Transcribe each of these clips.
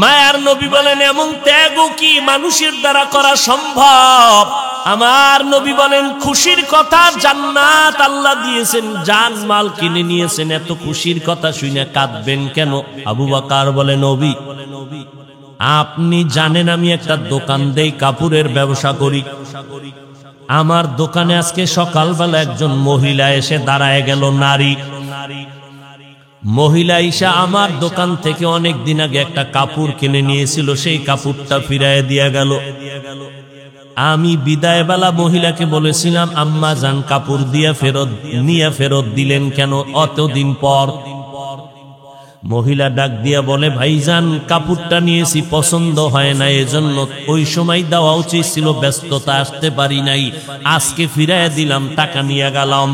মায়ার নবী বলেন এমন ত্যাগও কি মানুষের দ্বারা করা সম্ভব? আমার নবী বলেন খুশির কথা, জান্নাত আল্লাহ দিয়েছেন, জান মাল কিনে নিয়েছেন, এত খুশির কথা শুনে কাঁদবেন কেন? আবু বকর বলে নবী আপনি জানেন আমি একটা দোকান দেই, কাপড়ের ব্যবসা করি। আমার দোকানে আজকে সকালবেলা একজন মহিলা এসে দাঁড়ায় গেল, নারী মহিলা ঈশা আমার দোকান থেকে অনেক দিন আগে একটা কাপড় কিনে নিয়েছিল, সেই কাপড়টা ফিরায় দিয়া গেল। আমি বিদায় বেলা মহিলাকে বলেছিলাম আম্মা জান কাপড় দিয়া ফেরত দিলেন কেন অতদিন পর? মহিলা ডাক দিয়া বলে ভাইজান কাপড়টা নিয়েছি, পছন্দ হয় না, এজন্য ওই সময় দেওয়া উচিত ছিল, ব্যস্ততা আসতে পারি নাই, আজকে ফিরায় দিলাম, টাকা নিয়ে গেলাম।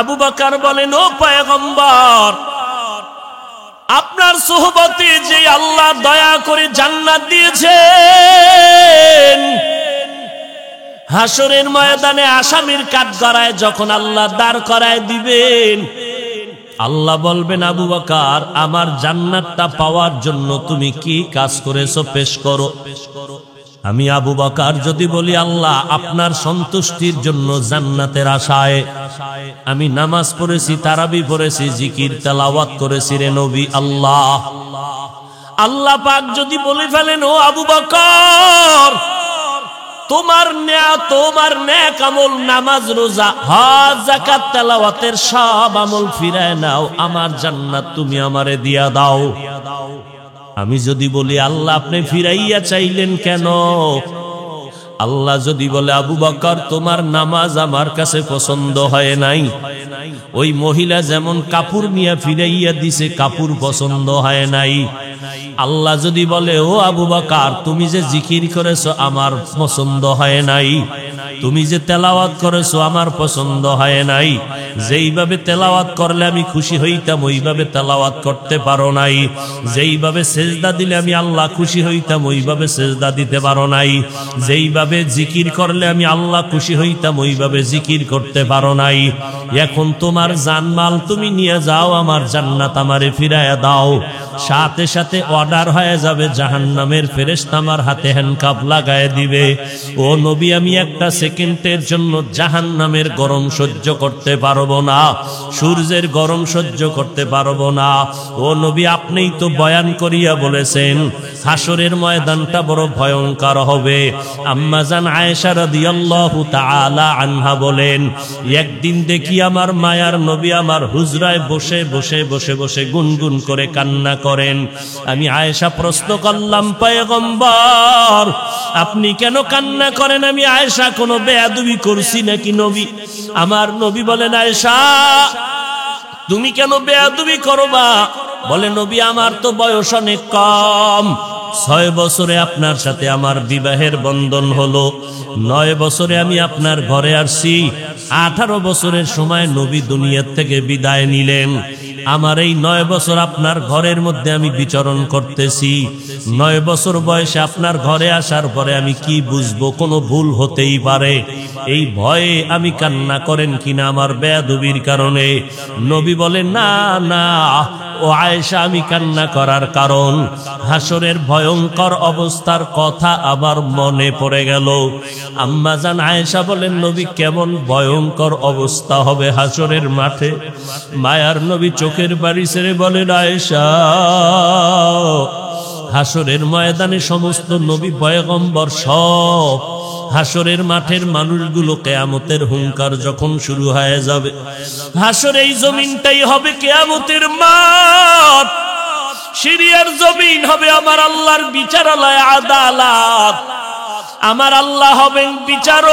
আবু বকর বলেন ও পয়গম্বর, আপনার সোহবতে যে আল্লাহ দয়া করে জান্নাত দিয়েছেন, হাসরের ময়দানে আসামির কাঠগড়ায় যখন আল্লাহ দাঁড় করায় দিবেন, আল্লাহ বলবেন আবু বকর আমার জান্নাতটা পাওয়ার জন্য তুমি কি কাজ করেছো পেশ করো। আমি আবু বকর যদি বলি আল্লাহ আপনার সন্তুষ্টির জন্য জান্নাতের আশায় আমি নামাজ পড়েছি, তারাবি পড়েছি, জিকির তেলাওয়াত করেছি রে নবী আল্লাহ। আল্লাহ পাক যদি বলে ফেলেন ও আবু বকর তোমার নেক আমল, নামাজ রোজা হজ যাকাত তেলাওয়াতের সব আমল ফিরায় নাও, আমার জান্নাত তুমি আমারে দিয়া দাও। আমি যদি বলি আল্লাহ আপনি ফিরাইয়া চাইলেন কেন? আল্লাহ যদি বলে আবু বকর তোমার নামাজ আমার কাছে পছন্দ হয় নাই, ওই মহিলা যেমন কাপড় নিয়ে ফিরাইয়া দিছে কাপড় পছন্দ হয় নাই। আল্লাহ যদি বলে ও আবু বকর তুমি যে জিকির করেছো আমার পছন্দ হয় নাই, তুমি যে তেলাওয়াত করেছো আমার পছন্দ হয় নাই, যেইভাবে তেলাওয়াত করলে আমি খুশি হইতাম ওইভাবে তেলাওয়াত করতে পারো নাই, যেইভাবে সেজদা দিলে আমি আল্লাহ খুশি হইতাম ওইভাবে সেজদা দিতে পারো নাই, যেইভাবে জিকির করলে আমি আল্লাহ খুশি হইতাম ওইভাবে জিকির করতে পারো নাই। এখন তোমার জানমাল তুমি নিয়ে যাও, আমার জান্নাত আমারে ফিরায়া দাও। সাথে সাথে অর্ডার হয়ে যাবে, জাহান্নামের ফেরেশতা আমার হাতে হ্যান্ডকাপ লাগায় দিবে। ও নবী আমি একটা সেকেন্ডের জন্য জাহান্নামের গরম সহ্য করতে পারবো না, সূর্যের গরম সহ্য করতে পারবো না। ও নবী আপনিই তো বয়ান করিয়া বলেছেন হাসরের ময়দানটা বড় ভয়ঙ্কর হবে। আম্মা জান আয়েশা রাদিয়াল্লাহু তাআলা আনহা বলেন একদিন দেখি আমার মায়ার নবী আমার হুজরায় বসে বসে বসে বসে গুনগুন করে কান্না করেন। আমি আয়েশা প্রশ্ন করলাম পয়গম্বর আপনি কেন কান্না করেন? আমি আয়েশা কোনো বেয়াদবি করছি নাকি নবী? আমার নবী বলেন আয়েশা তুমি কেন বেয়াদবি করবা? বলে নবী আমার তো বয়স অনেক কম, 6 বছরে আপনার সাথে আমার বিবাহের বন্ধন হলো, 9 বছরে আমি আপনার ঘরে আসছি, 18 বছরের সময় নবী দুনিয়ার থেকে বিদায় নিলেন। আমার এই 9 বছর আপনার ঘরের মধ্যে আমি বিচরণ করতেছি। 9 বছর বয়সে আপনার ঘরে আসার পরে আমি কি বুঝবো? কোনো ভুল হতেই পারে, এই ভয়ে আমি কান্না করেন কিনা আমার বেয়াদবির কারণে? নবী বলেন না না ও আয়েশা আমি কান্না করার কারণ হাসরের ভয়ঙ্কর অবস্থার কথা আমার মনে পড়ে গেল। আম্মা জান আয়েশা বলেন নবী কেমন ভয়ঙ্কর অবস্থা হবে হাসরের মাঠে? মায়ার নবী চোখের বাড়ি ছেড়ে বলেন আয়েশা হাসরের ময়দানে সমস্ত নবী পয়গম্বর সব হাসরের মাঠের মানুষগুলো কিয়ামতের হুঙ্কার যখন শুরু হয়ে যাবে, হাসর এই জমিনটাই হবে কিয়ামতের মাঠ, সিরিয়ার জমিন হবে আমার আল্লাহর বিচারালয় আদালত, আমার আল্লাহ হবেন বিচারক।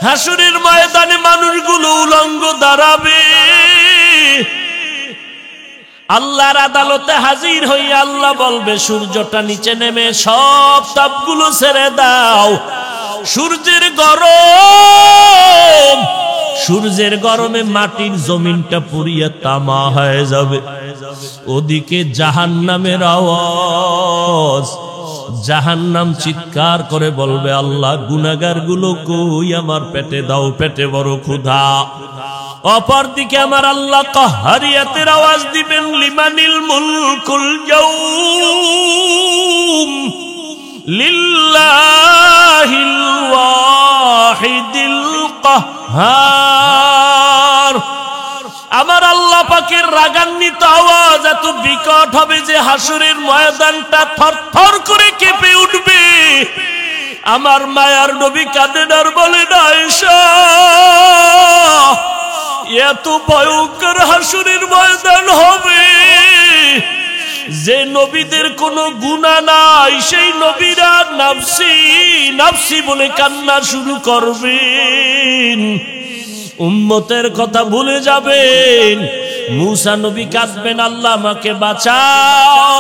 হাসরের ময়দানে মানুষগুলো উলঙ্গ দাঁড়াবে, আল্লাহর আদালতে হাজির হইয়া আল্লাহ বলবে সূর্যটা নিচে নেমে সব তাপগুলো ছেড়ে দাও। সূর্যের গরমে মাটির জমিনটা পুড়িয়ে তামা হয়ে যাবে। ওদিকে জাহান্নামের আওয়াজ, জাহান্নাম চিৎকার করে বলবে, আল্লাহ গুনাহগার গুলো কই, আমার পেটে দাও, পেটে বড় ক্ষুধা। অপরদিকে আমার আল্লাহ কাহারিয়াতের আওয়াজ দিবেন, লিমানিল মুলকুল ইয়াউম লিল্লাহিল ওয়াহিদিল কাহ্হার। আমার আল্লাহ পাকের রাগান্বিত আওয়াজ এত বিকট হবে যে হাসরের ময়দানটা থরথর করে কেঁপে উঠবে। আমার মায়ার নবী কাঁদেন আর বলেন, আয়েশা, এত ভয়ঙ্কর হাসরের ময়দান হবে যে নবীদের কোনো গুনাহ নাই, সেই নবীরা নাফসি নাফসি বলে কান্না শুরু করবেন, উম্মতের কথা ভুলে যাবেন। মূসা নবী কাঁদবেন, আল্লাহ আমাকে বাঁচাও।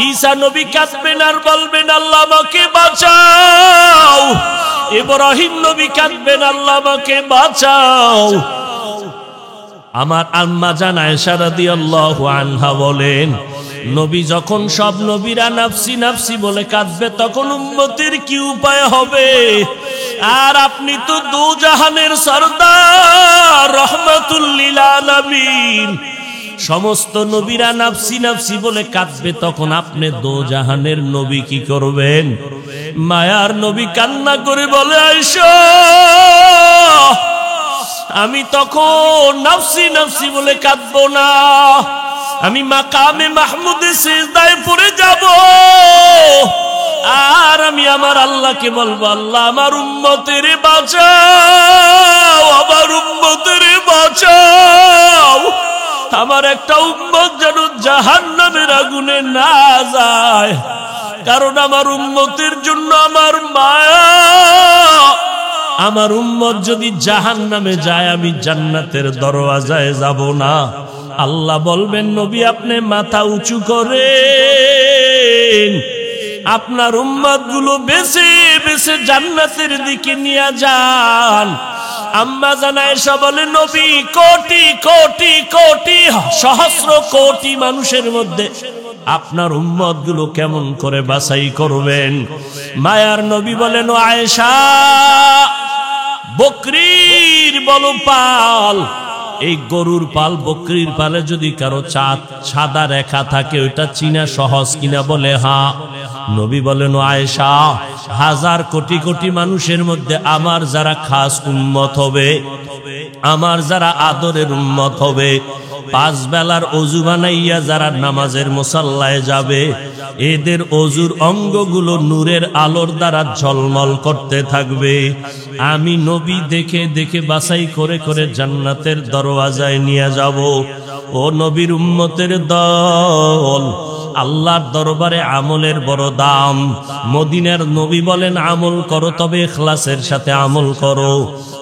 ঈসা নবী কাঁদবেন আর বলবেন, আল্লাহ আমাকে বাঁচাও। ইব্রাহিম নবী কাঁদবেন, আল্লাহ আমাকে বাঁচাও। আমার আম্মা জান আয়েশা রাদিয়াল্লাহু আনহা বলেন, নবী যখন সব নবীরা নাফসি নাফসি বলে কাঁদবে, তখন উম্মতের কি উপায় হবে? আর আপনি তো দু জাহানের সরদার, রহমাতুল লিল আলামিন। সমস্ত নবীরা নাফসি নাফসি বলে কাঁদবে, তখন আপনি দু জাহানের নবী কি করবেন? মায়ার নবী কান্না করে বলে, আয়েশা, আমি তখন নাফসি নাফসি বলে কাঁদবো না, আমি মাকামে মাহমুদে সিজদায় পড়ে যাব। আর আমি আমার আল্লাহকে বলবো, আল্লাহ আমার উম্মতের বাঁচাও, আমার উম্মতের বাঁচাও। আমার একটা উম্মত যেন জাহান্নামের আগুনে না যায়, কারণ আমার উম্মতের জন্য আমার মায়া। আমার উম্মত যদি জাহান্নামে যায়, আমি জান্নাতের দরওয়াজায় যাব না। আল্লাহ বলবেন, নবী আপনি মাথা উঁচু করেন, আপনার উম্মত গুলো বেছে বেছে জান্নাতের দিকে নিয়ে যান। আম্মা জান আয়েশা বলে, নবী কোটি কোটি কোটি সহস্র কোটি মানুষের মধ্যে আপনার উম্মত গুলো কেমন করে বাছাই করবেন? মায়ার নবী বলেন, ও আয়েশা, বকরির বলো পাল, এই গরুর পাল বকরির পালে যদি কারো সাদা রেখা থাকে, ওইটা চিনা সহজ কিনা? বলে হ্যাঁ। নবী বলেন, ও আয়েশা, হাজার কোটি কোটি মানুষের মধ্যে আমার যারা খাস উম্মত হবে, আমার যারা আদরের উম্মত হবে, 5 বেলার ওযু বানাইয়া যারা নামাজের মুসাল্লায় যাবে, এদের ওযুর অঙ্গগুলো নূরের আলোর দ্বারা ঝলমল করতে থাকবে। আমি নবী দেখে দেখে বাছাই করে করে জান্নাতের দরওয়াজায় নিয়ে যাব। ও নবীর উম্মতের দল, আল্লাহর দরবারে আমলের বড় দাম। মদিনার নবী বলেন, আমল করো, তবে ইখলাসের সাথে আমল করো।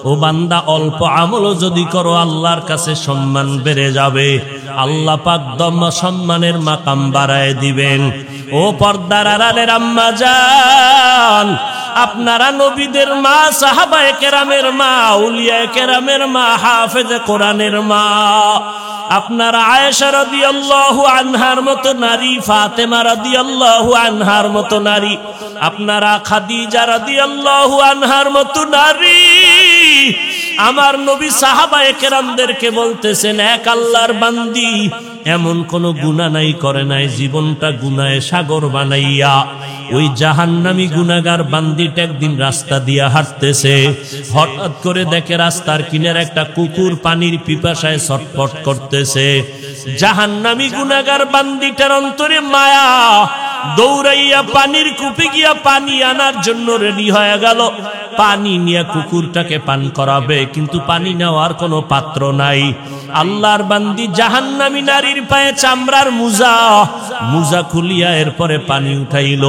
ও বান্দা, অল্প আমলও যদি করো, আল্লাহর কাছে সম্মান বেড়ে যাবে। আল্লাহ পাক সম্মানের মাকাম বাড়ায় দিবেন। ও পর্দার আড়ালের আম্মা জান, আপনারা নবীদের মা, সাহাবায়ে কেরামের মা, আউলিয়ায়ে কেরামের মা, হাফেজে কোরআনের মা। আপনারা আয়েশা রাদিয়াল্লাহু আনহার মতো নারী, ফাতেমা রাদিয়াল্লাহু আনহার মতো নারী, আপনারা খাদিজা রাদিয়াল্লাহু আনহার মতো নারী। আমার নবী সাহাবায়ে কেরামদেরকে বলতেছেন, এক আল্লাহর বান্দি এমন কোন গুনাহ নাই করে নাই, জীবনটা গুনাহে সাগর বানাইয়া। ওই জাহান্নামী গুনাহগার বান্দিটা একদিন রাস্তা দিয়া হাঁটতেছে, হঠাৎ করে দেখে রাস্তার কিনারে একটা কুকুর পানির পিপাসায় ছটফট করতেছে। জাহান্নামী গুনাহগার বান্দিটার অন্তরে মায়া, দৌড়াইয়া পানির কূপে গিয়া পানি আনার জন্য রেডি হয়ে গেল। পানি নিয়ে কুকুরটাকে পান করাবে, কিন্তু পানি নেওয়ার কোনো পাত্র নাই। আল্লাহর বান্দি জাহান্নামী নারীর পায়ে চামড়ার মুজা খুলিয়া এরপরে পানি উঠাইল।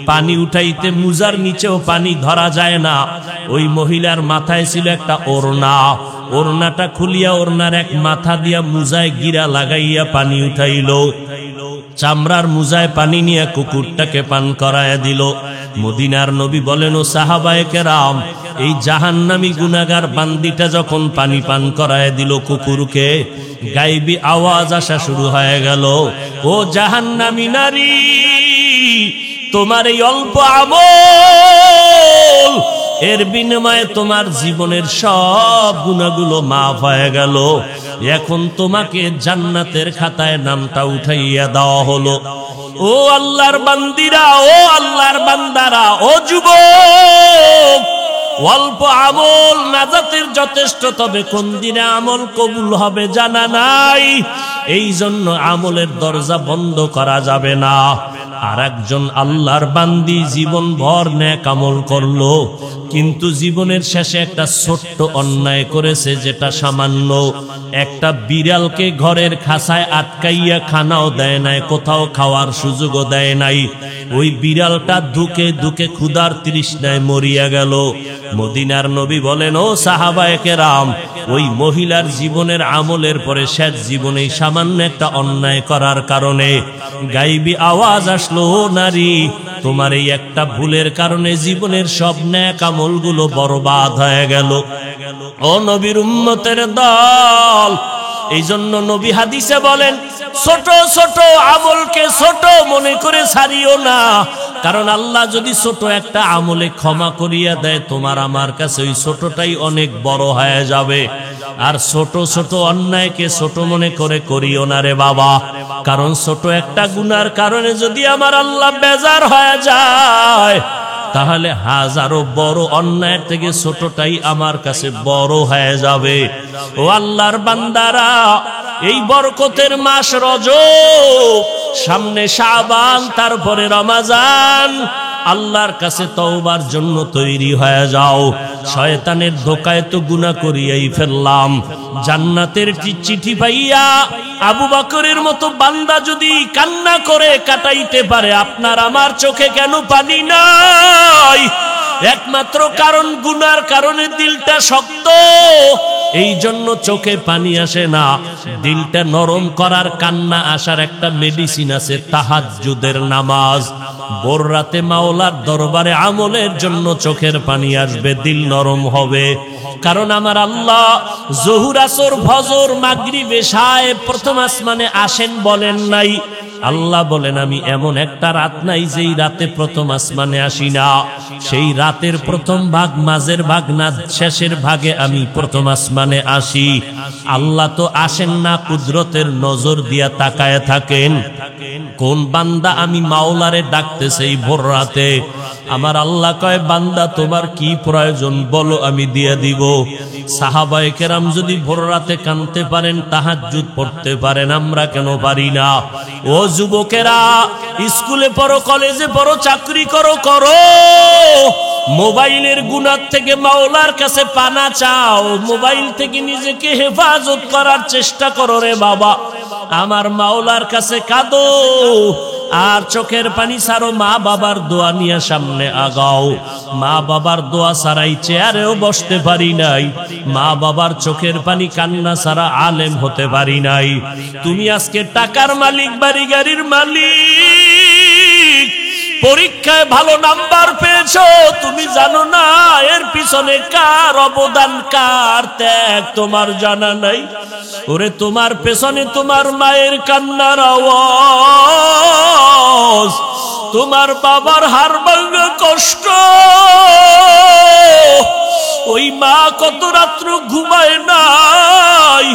পানি উঠাইতে মুজার নিচেও পানি ধরা যায় না। ওই মহিলার মাথায় ছিল একটা ওড়না, ওড়নাটা খুলিয়া ওড়নার এক মাথা দিয়া মুজায় গিরা লাগাইয়া পানি উঠাইল। চামড়ার মুজায় পানি নিয়ে কুকুরটাকে পান করায়া দিল। মদিনার নবী বলেন, ও সাহাবায়ে কেরাম, এই জাহান্নামী গুনাহগার বান্দিটা যখন পানি পান করায় দিল কুকুরকে, গায়েবী আওয়াজ আসা শুরু হয়ে গেল, ও জাহান্নামী নারী, তোমার এই অল্প আমল এর বিনিময়ে তোমার জীবনের সব গুনাহগুলো মাফ হয়ে গেল। এখন তোমাকে জান্নাতের খাতায় নামটা উঠাইয়া দেওয়া হলো। ও আল্লাহর বান্দিরা, ও আল্লাহর বান্দারা, ও যুবক, অল্প আমল নাজাতের যথেষ্ট, তবে কোন দিনে আমল কবুল হবে জানা নাই। এই জন্য আমলের দরজা বন্ধ করা যাবে না। আর একজন আল্লাহর বান্দি জীবন ভর নেক আমল করলো, কিন্তু জীবনের শেষে একটা ছোট্ট অন্যায় করেছে, যেটা সামান্য। একটা বিড়ালকে ঘরের খাঁচায় আটকাইয়া খানাও দেয় নাই, কোথাও খাওয়ার সুযোগও দেয় নাই। ওই বিড়ালটা দুকে দুকে ক্ষুধার তৃষ্ণায় মরিয়া গেল। মদিনার নবী বলেন, ও সাহাবায়ে কেরাম, ওই মহিলার জীবনের আমলের পরে শেষ জীবনে সামান্য একটা অন্যায় করার কারণে গাইবি আওয়াজ আসলো, ও নারী, তোমার এই একটা ভুলের কারণে জীবনের সব নেক আমলগুলো বরবাদ হয়ে গেল। ও নবীর উম্মতের দল, এই জন্য নবী হাদিসে বলেন, ছোট ছোট আমলকে ছোট মনে করে ছাড়িও না। কারণ আল্লাহ যদি ছোট একটা আমলে ক্ষমা করিয়া দেয়, তোমার আমার কাছে ওই ছোটটাই অনেক বড় হয়ে যাবে। আর ছোট ছোট অন্যায়কে ছোট মনে করে করিও না রে বাবা। কারণ ছোট একটা গুনার কারণে যদি আমার আল্লাহ বেজার হয়ে যায়, তাহলে হাজারো বড় অন্যায়ের থেকে ছোটটাই আমার কাছে বড় হয়ে যাবে। ও আল্লাহর বান্দারা, এই বরকতের মাস রজব, সামনে শাবান, তারপরে রমজান। আল্লাহর কাছে তওবার জন্য তৈরি হয়ে যাও। শয়তানের ধোকায় তো গুনাহ করিয়াই ফেললাম। জান্নাতের চিঠি পাইয়া আবু বকরের মতো বান্দা যদি কান্না করে কাটাইতে পারে, আপনার আমার চোখে কেন পানি নাই? একমাত্র কারণ গুনার কারণে দিলটা শক্ত, এই জন্য চোখে পানি আসে না। দিলটা নরম করার, কান্না আসার একটা মেডিসিন আছে, তাহাজ্জুদের নামাজ। ভোর রাতে মাওলার দরবারে আমলের জন্য চোখের পানি আসবে, দিল নরম হবে। কারণ আমার আল্লাহ জোহর, আসর, ফজর, মাগরিব, এশায় প্রথম আসমানে আসেন বলেন নাই। আল্লাহ বলেন, আমি এমন একটা রাত নাই যেই রাতে প্রথম আসমানে আসি না। সেই রাতের প্রথম ভাগ, মাঝের ভাগ না শেষের ভাগে আমি প্রথম আসমানে আসি। আল্লাহ তো আসেন না, কুদরতের নজর দিয়া তাকায় থাকেন। কোন বান্দা আমি মাওলারে ডাকতেছে এই ভোর রাতে? আমার আল্লাহ কয়, বান্দা তোমার কি প্রয়োজন বলো, আমি দিয়ে দিব। সাহাবায়ে কেরাম যদি ভোর রাতে কাঁদতে পারেন, তাহাজ্জুদ পড়তে পারেন, আমরা কেন পারি না? ও যুবকেরা, স্কুলে পড়ো, কলেজে পড়ো, চাকরি করো, মোবাইলের গুনাহ থেকে মাওলার কাছে পানা চাও। মোবাইল থেকে নিজেকে হেফাজত করার চেষ্টা করো রে বাবা। আমার মাওলার কাছে কাঁদো, আর চোখের পানি ছাড়ো। মা বাবার দোয়া নিয়ে সামনে আগাও। মা বাবার দোয়া ছাড়াই চেয়ারেও বসতে পারি নাই। মা বাবার চোখের পানি কান্না ছাড়া আলেম হতে পারি নাই। তুমি আজকে টাকার মালিক, বাড়ি গাড়ির মালিক, পরীক্ষায় ভালো নাম্বার পেয়েছো, তুমি জানো না এর পিছনে কার অবদান, কার ত্যাগ তোমার জানা নাই। ওরে, তোমার পেছনে তোমার মায়ের কান্নার আওয়াজ, তোমার বাবার হাড় ভাঙা কষ্ট। ওই মা কত রাত্র ঘুমায় নাই,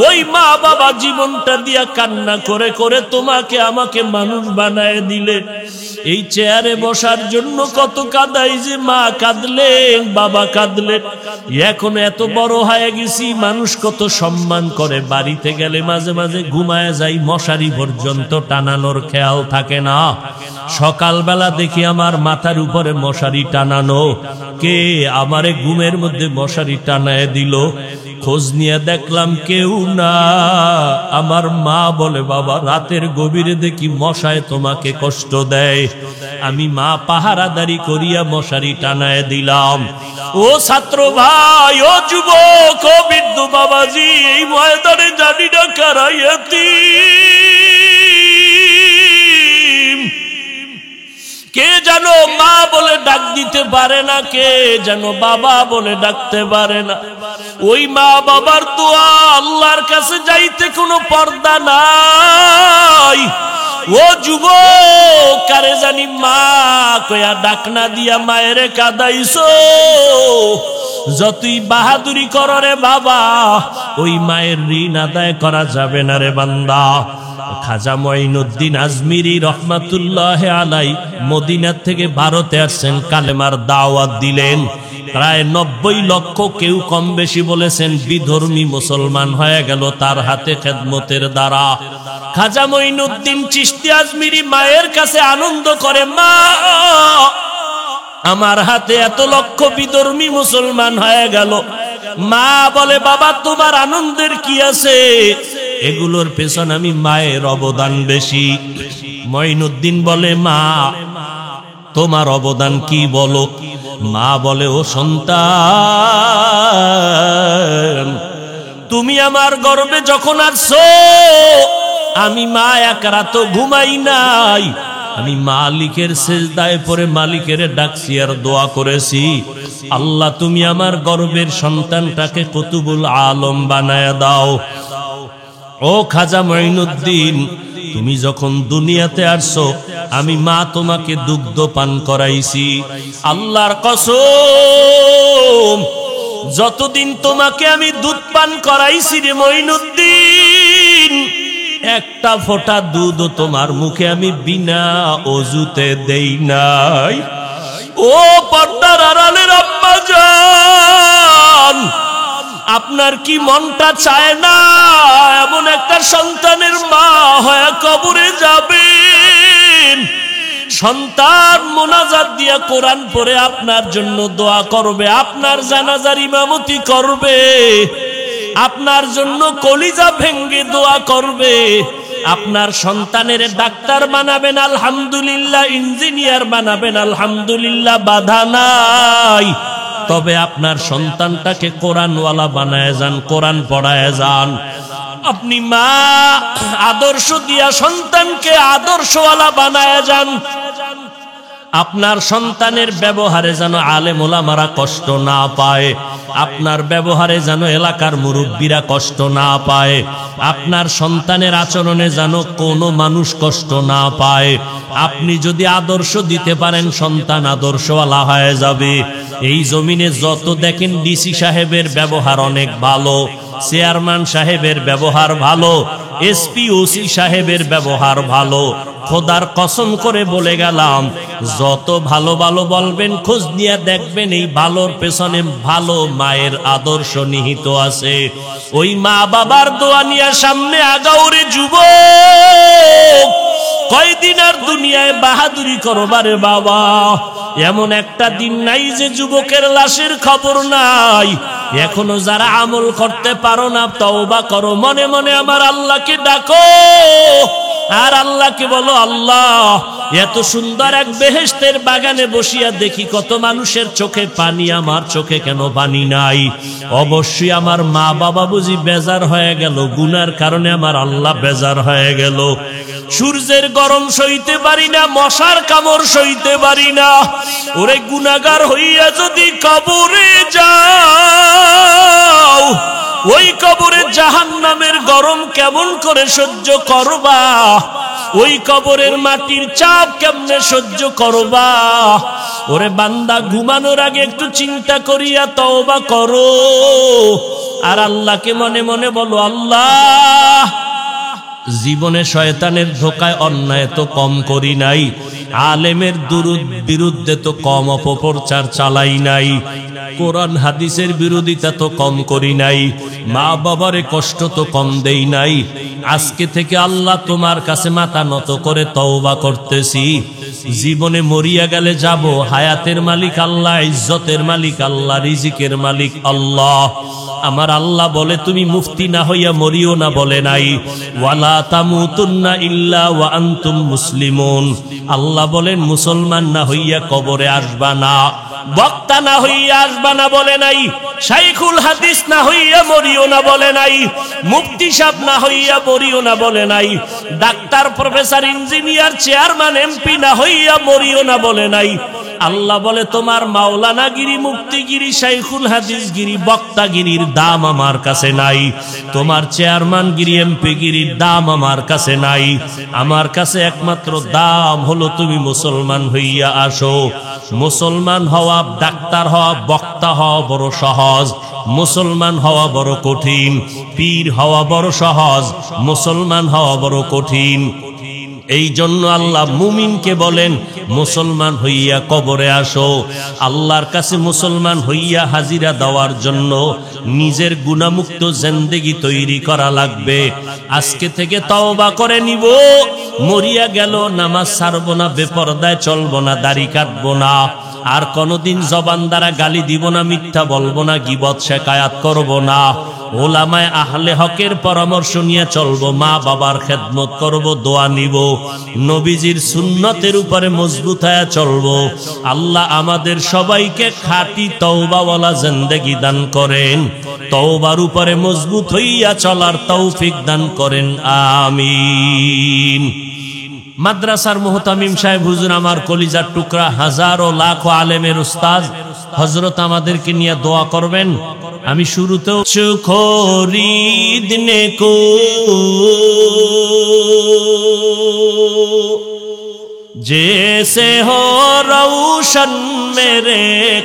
ওই মা বাবা জীবনটা দিয়া কান্না করে করে তোমাকে আমাকে মানুষ বানায় দিলে। এই চেয়ারে বসার জন্য কত কাঁদাই যে, মা কাঁদলেন, বাবা কাঁদলেন। এখন এত বড় হয়ে গেছি, মানুষ কত সম্মান করে। বাড়িতে গেলে মাঝে মাঝে ঘুমায় যাই, মশারি পর্যন্ত টানানোর খেয়াল থাকে না। সকালবেলা দেখি আমার মাথার উপরে মশারি টানানো, কে আমারে ঘুমের মধ্যে মশারি টানায় দিল? খোঁজ নিয়ে দেখলাম কেউ না। আমার মা বলে, বাবা রাতের গভীরে দেখি মশায় তোমাকে কষ্ট দেয়। আমি মা পাহারাদারি করিয়া মশারি টানায় দিলাম। ও ছাত্র ভাই, ও যুবক, ও বৃদ্ধ বাবাজি, এই ময়দানে জানি না কারা ইয়তীম। কে যেন মা বলে ডাক দিতে পারে না, কে যেন বাবা বলে ডাকতে পারে না। ওই মা বাবার দোয়া আল্লাহর কাছে যাইতে কোনো পর্দা নাই। ও যুবক, কারে জানি মা কয়া ডাকনা দিয়া মায়ের কাদাইছো। যতই বাহাদুরি করো রে বাবা, ওই মায়ের ঋণ আদায় করা যাবে না রে বান্দা। খাজা মঈনুদ্দিন আজমিরি রহমাতুল্লাহ আলাই মদিনা থেকে ভারতে আসছেন, কালেমার দাওয়াত দিলেন। প্রায় 90 লক্ষ, কেউ কম বেশি বলেছেন, বিধর্মী মুসলমান হয়ে গেল তার হাতে খেদমতের দ্বারা। খাজা মঈনুদ্দিন চিশতি আজমিরি মায়ের কাছে আনন্দ করে, মা আমার হাতে এত লক্ষ বিধর্মী মুসলমান হয়ে গেল। মা বলে, বাবা তোমার আনন্দের কি আছে, এগুলোর পেছনে আমি মায়ের অবদান বেশি। মঈনুদ্দিন বলে, মা তোমার অবদান কি বলো। মা বলে, ও সন্তান, তুমি আমার গর্ভে যখন আসছো, আমি মা এক রাত ঘুমাই নাই। আমি মালিকের সিজদায় পড়ে মালিকের ডাকছি আর দোয়া করেছি, আল্লাহ তুমি আমার গর্ভের সন্তানটাকে কুতুবুল আলম বানায় দাও। ও খাজা মঈনুদ্দিন, তুমি যখন দুনিয়াতে আসছো, আমি মা তোমাকে দুগ্ধ পান করাইছি। আল্লাহর কসম, যতদিন তোমাকে আমি দুধ পান করাইছি রে মঈনুদ্দিন, একটা ফোঁটা দুধ তোমার মুখে আমি বিনা অজুতে দেই নাই। ও পর্দার আড়ালের আম্মা জান, আপনার কি মনটা চায় না এমন একটা সন্তানের মা হয়ে কবরে যাবেন? সন্তান মোনাজাত দিয়া কোরআন পড়ে আপনার জন্য দোয়া করবে, আপনার জানাজার ইমামতি করবে, আপনার জন্য কলিজা ভেঙ্গে দোয়া করবে। আপনার সন্তানের ডাক্তার বানাবেন আলহামদুলিল্লাহ, ইঞ্জিনিয়ার বানাবেন আলহামদুলিল্লাহ, বাধা নাই। তবে আপনার সন্তানটাকে কোরআনওয়ালা বানায় যান, কোরআন পড়ায় যান। আপনি মা আদর্শ দিয়া সন্তানকে আদর্শওয়ালা বানায় যান। আপনার সন্তানের ব্যবহারে যেন আলেম ওলামারা কষ্ট না পায়, আপনার ব্যবহারে যেন এলাকার মুরব্বীরা কষ্ট না পায়, আপনার সন্তানের আচরণে যেন কোনো মানুষ কষ্ট না পায়। আপনি যদি আদর্শ দিতে পারেন, সন্তান আদর্শওয়ালা হয়ে যাবে। এই জমিনে যত দেখেন ডিসি সাহেবের ব্যবহার অনেক ভালো, চেয়ারম্যান সাহেবের ব্যবহার ভালো, এসপি ওসি সাহেবের ব্যবহার ভালো। খোদার কসম করে বলে গেলাম, যত ভালো ভালো বলবেন, খোঁজ নিয়ে দেখবেন এই ভালোর পেছনে ভালো মায়ের আদর্শ নিহিত আছে। ওই মা বাবার দোয়া নিয়ে সামনে আগাওরে যুবক, কয়দিন আর দুনিয়ায় বাহাদুরি করবারে বাবা। এমন একটা দিন নাই যে যুবকের লাশের খবর নাই। এখনো যারা আমল করতে পারো না, তওবা করো, মনে মনে আমার আল্লাহকে ডাকো, আর আল্লাহকে বলো, আল্লাহ এত সুন্দর এক বেহেশতের বাগানে বসিয়া দেখি কত মানুষের চোখে পানি, আমার চোখে কেন পানি নাই? অবশ্যই আমার মা বাবা বুঝি বেজার হয়ে গেল, গুনার কারণে আমার আল্লাহ বেজার হয়ে গেল। সূর্যের গরম সইতে পারি না, মশার কামড় সইতে পারি না। ওরে গুনাহগার হইয়া যদি কবরে যাও, ওই কবরে জাহান্নামের গরম কেমন করে সহ্য করবা? ওই কবরের মাটির চাপ কেমনে সহ্য করবা? ওরে বান্দা, ঘুমানোর আগে একটু চিন্তা করিয়া তওবা করো, আর আল্লাহকে মনে মনে বলো, আল্লাহ জীবনে শয়তানের ধোকায় অন্যায় তো কম করি নাই, আলেমের বিরুদ্ধে তো কম অপপ্রচার চালাই নাই, কোরআন হাদিসের বিরোধিতা তো কম করি নাই, মা বাবারে কষ্ট তো কম দেই নাই। আজকে থেকে আল্লাহ তোমার কাছে মাথা নত করে তওবা করতেছি। জীবনে মরিয়া গেলে যাব, হায়াতের মালিক আল্লাহ, ইজ্জতের মালিক আল্লাহ, রিজিকের মালিক আল্লাহ। আমার আল্লাহ বলে, তুমি মুফতি না হইয়া মরিও না, বলে নাই ওয়ালা তামুতুন্না ইল্লা ওয়া আনতুম মুসলিমুন। আল্লাহ বলেন, মুসলমান না হইয়া কবরে আসবা না, বক্তা না হইয়া আসবা না বলে নাই, শাইখুল হাদিস না হইয়া মরিও না বলে নাই, মুফতি সাহেব না হইয়া মরিও না বলে নাই, doctor professor engineer chairman MP না হইয়া মরিও না বলে নাই। আল্লাহ বলে তোমার মাওলানাগিরি, মুফতিগিরি, শাইখুল হাদিসগিরি, বক্তাগিরির দাম আমার কাছে নাই, তোমার চেয়ারম্যানগিরি, এমপিগিরির দাম আমার কাছে নাই। আমার কাছে একমাত্র দাম হলো তুমি মুসলমান হইয়া আসো। মুসলমান হওয়া, ডাক্তার হওয়া, বক্তা হওয়া বড় সহজ, মুসলমান হওয়া বড় কঠিন। পীর হওয়া বড় সহজ, মুসলমান হওয়া বড় কঠিন। এই জন্য আল্লাহ মুমিনকে বলেন মুসলমান হইয়া কবরে আসো। আল্লাহর কাছে মুসলমান হইয়া হাজিরা দেওয়ার জন্য নিজের গুনাহমুক্ত জিন্দেগি তৈরি করা লাগবে। আজকে থেকে তওবা করে নিব, মরিয়া গেল নামাজ ছাড়বো না, বেপরদায় চলবো না, দাড়ি কাটবো না, আর কোনদিন জবান দ্বারা গালি দিব না, মিথ্যা বলবো না, গীবত শিকায়াত করব না, ওলামায়ে আহলে হকের পরামর্শ নিয়ে চলবো, মা বাবার খেদমত করব, দোয়া নিব, নবীজির সুন্নতের উপরে মজবুত হয়ে চলবো। আল্লাহ আমাদের সবাইকে খাঁটি তওবাওয়ালা জিন্দেগি দান করেন, তওবার উপরে মজবুত হইয়া চলার তৌফিক দান করেন, আমিন। মাদ্রাসার মুহতামিম সাহেব হুজুর, আমার কলিজার টুকরা, হাজারো লাখো আলেমের উস্তাদ হযরত আমাদেরকে নিয়ে দোয়া করবেন। আমি শুরুতেও খরিদনে কো जैसे हो रोशन मेरे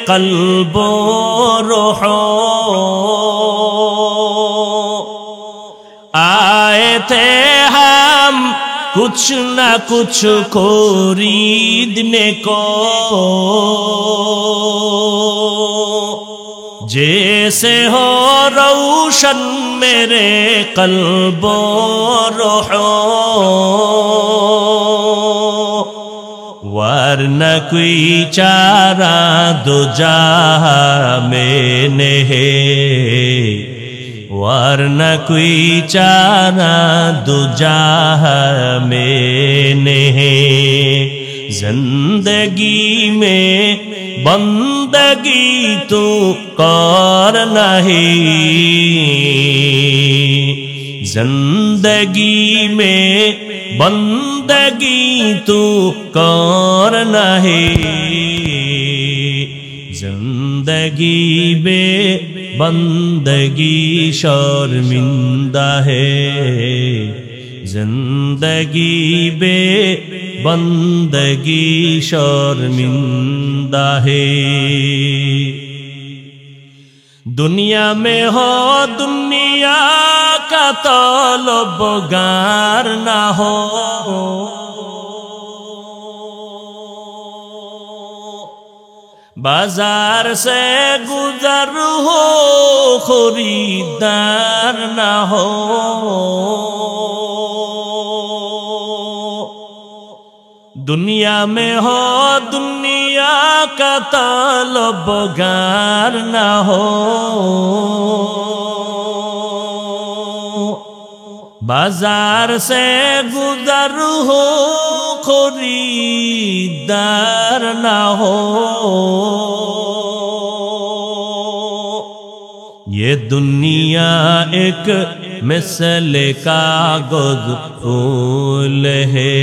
कल्बो रोहो, आए थे हम कुछ न कुछ खरीदने को, जैसे हो रोशन मेरे कल्बो रोहो, वरना कोई चारा दो जहां में नहीं, वरना कोई चारा दो जहां में नहीं। जिंदगी में बंदगी तू कर नहीं, जिंदगी में बंदगी तू कर नहीं, जिंदगी में बंदगी शर्मिंदा है, जिंदगी में बंदगी शर्मिंदा है। दुनिया में हो दुनिया का तलबगार ना हो, बाजार से गुजर हो खरीदार ना हो, दुनिया में हो दुनिया का तलबगार ना हो, बाजार से गुजर हो खरीदार ना हो। ये दुनिया एक मिसल कागज फूल है,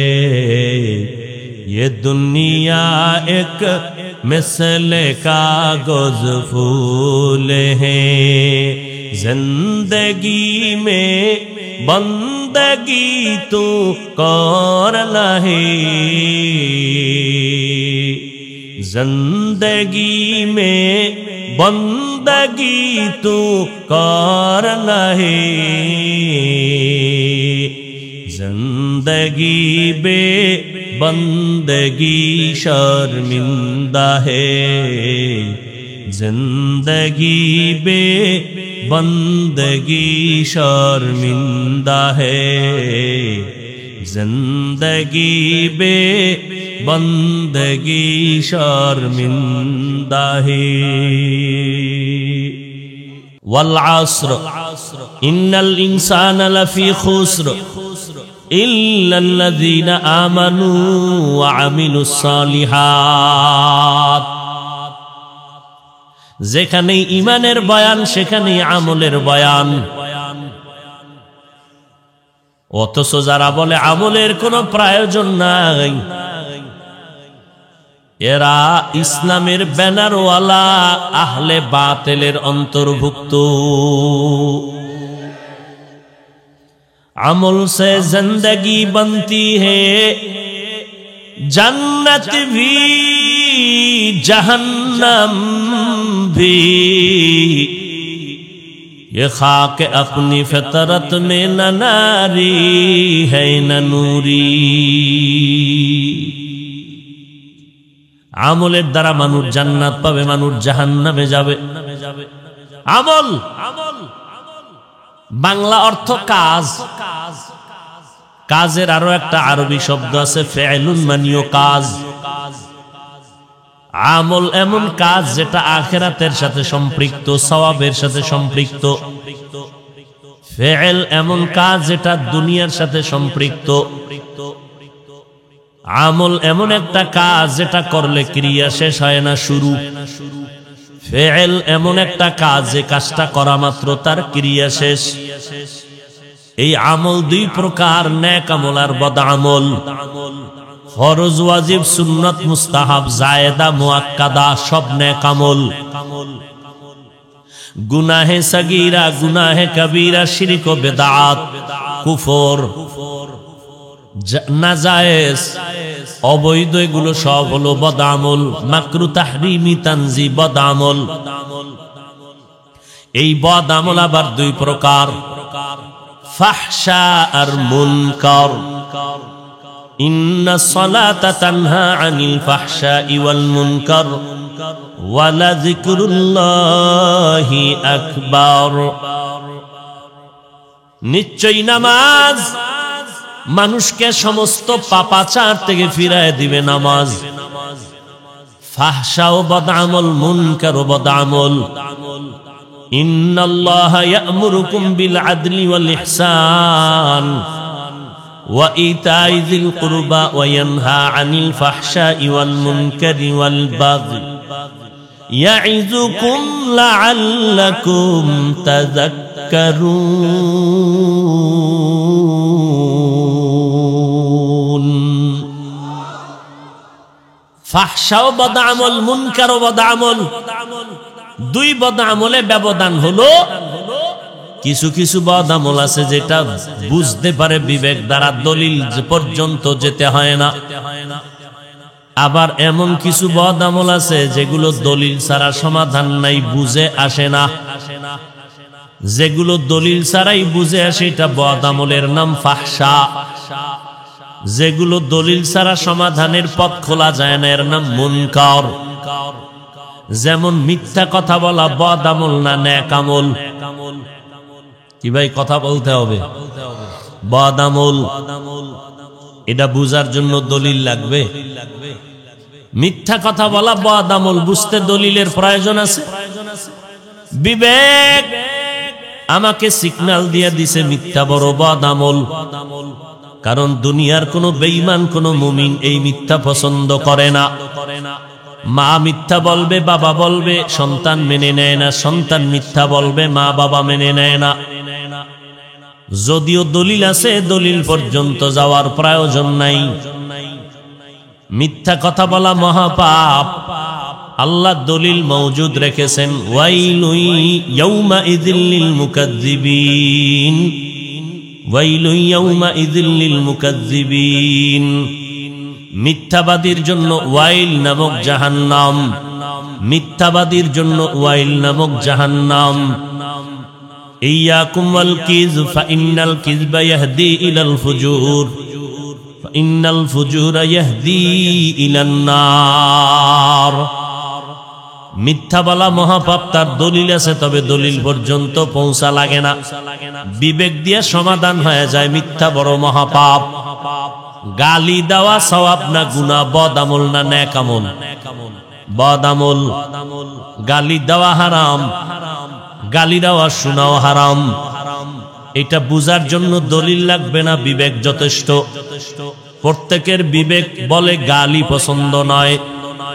ये दुनिया एक मिसल कागज फूल है, जिंदगी में बंदगी तू कर नहीं, जिंदगी में बंदगी तू कर नहीं, जिंदगी बे बंदगी शर्मिंदा है, जिंदगी बे बंदगी शर्मिंदा है, जिंदगी बे बंदगी शर्मिंदा है। वल अस्र इन्नल इंसान लफी खुस्र इल्लल्लज़ीना आमनू व अमिलुस सालिहात। যেখানেই ঈমানের বয়ান সেখানেই আমলের বয়ান। অথচ যারা বলে আমলের কোনো প্রয়োজন নাই, এরা ইসলামের ব্যানারওয়ালা আহলে বাতিলের অন্তর্ভুক্ত। আমল से जिंदगी बनती है, जन्नत भी जहन्नम भी, ये खाक अपनी फितरत में न नारी है न नूरी। আমলের দ্বারা মানুষ জান্নাত পাবে, মানুষ জাহান্নামে যাবে। আমল বাংলা অর্থ কাজ। কাজের আরো একটা আরবি শব্দ আছে ফেলুন, মানিও কাজ। আমল এমন কাজ যেটা আখিরাতের সাথে সম্পৃক্ত, সওয়াবের সাথে সম্পৃক্ত। ফেল এমন কাজ যেটা দুনিয়ার সাথে সম্পৃক্ত। আমল এমন একটা কাজ যেটা করলে ক্রিয়া শেষ হয় না, শুরু। ফেল এমন একটা কাজ যে কাজটা করা মাত্র তার ক্রিয়া শেষ। এই আমল দুই প্রকার, নেক আমল আর বদ আমল। ফরজ, ওয়াজিব, সুন্নাত, মুস্তাহাব, জায়েদা, মুআক্কাদা সব নেক আমল। গুনাহে সগীরা, গুনাহে কবীরা, শিরক ও বিদআত, কুফর, নাজায়েজ, অবৈধ, এগুলো সব হলো বদ আমল। মাকরু, তাহরিমি, তানজি বদ আমল। এই বদ আমল আবার দুই প্রকার, ফাহশা আর মুনকার। ইন্নাস সালাতা তানহা আনিল ফাহশাই ওয়াল মুনকার ওয়া লাযিকরুল্লাহি আকবার। নিশ্চয়ই নামাজ মানুষকে সমস্ত পাপাচার থেকে ফিরায় দিবে। নামাজ ফাহশা ও বদ আমল, মুনকার ও বদ আমল। ইন্নাল্লাহা ইয়া'মুরুকুম বিল আদলি ওয়াল ইহসান ওয়া ইতাই যিল কুরবা ওয়া ইয়ানহা আনিল ফাহশাই ওয়াল মুনকারি ওয়াল বাগই ইয়াইযুকুম লাআল্লাকুম তাযাক্কারুন। ফাহশা ও বদ আমল, মুনকার ও বদ আমল, দুই বদ আমলে ব্যবধান হলো কিছু কিছু বদ আমল আছে যেটা বুঝতে পারে বিবেক দ্বারা, দলিল পর্যন্ত যেতে হয় না। আবার এমন কিছু বদ আমল আছে যেগুলো দলিল ছাড়া সমাধান নাই, বুঝে আসে না। যেগুলো দলিল ছাড়াই বুঝে আসে এটা বদ আমলের নাম ফাহশা। যেগুলো দলিল ছাড়া সমাধানের পথ খোলা যায় না এর নাম মুনকার। যেমন মিথ্যা কথা বলা বদ আমল না নেক আমল? কি ভাই, কথা বলতে হবে। বদ আমল, এটা বুঝার জন্য দলিল লাগবে। মিথ্যা কথা বলা বদ আমল, বুঝতে দলিলের প্রয়োজন আছে। বিবেক আমাকে সিগন্যাল দিয়ে দিছে মিথ্যা বড় বদ আমল। কারণ দুনিয়ার কোনো বেঈমান, কোনো মুমিন এই মিথ্যা পছন্দ করে না। মা মিথ্যা বলবে, বাবা বলবে, সন্তান মেনে নেয় না। সন্তান মিথ্যা বলবে, মা বাবা মেনে নেয় না। যদিও দলিল আছে, দলিল পর্যন্ত যাওয়ার প্রয়োজন নাই। মিথ্যা কথা বলা মহাপাপ। আল্লাহ দলিল মওজুদ রেখেছেন, ওয়াইলুন ইয়াউমাইযিল লিল মুকাজ্জিবিন, ওয়াইলুন ইয়াউমাইযিল লিল মুকাজ্জিবিন। মিথ্যাবাদীর জন্য ওয়াইল নামক জাহান্নাম, মিথ্যাবাদীর জন্য ওয়াইল নামক জাহান্নাম। ইয়াকুম ওয়াল কিযব ফাইন্নাল কিযবা ইয়াহদি ইলাল ফুজুর ফাইন্নাল ফুজুরা ইয়াহদি ইলান নার। মিথ্যা বলা মহাপাপ, তার দলিল আছে, তবে দলিল পর্যন্ত পৌঁছা লাগে না। বিবেক দিয়ে সমাধান হয়ে যায় মিথ্যা বড় মহাপাপ। গালি দেওয়া সওয়াব না গুনাহ? বদ আমল না নেক আমল? বদ আমল। গালি দেওয়া হারাম, গালি দেওয়া শোনাও হারাম। এটা বুঝার জন্য দলিল লাগবে না, বিবেক যথেষ্ট। প্রত্যেকের বিবেক বলে গালি পছন্দ নয়।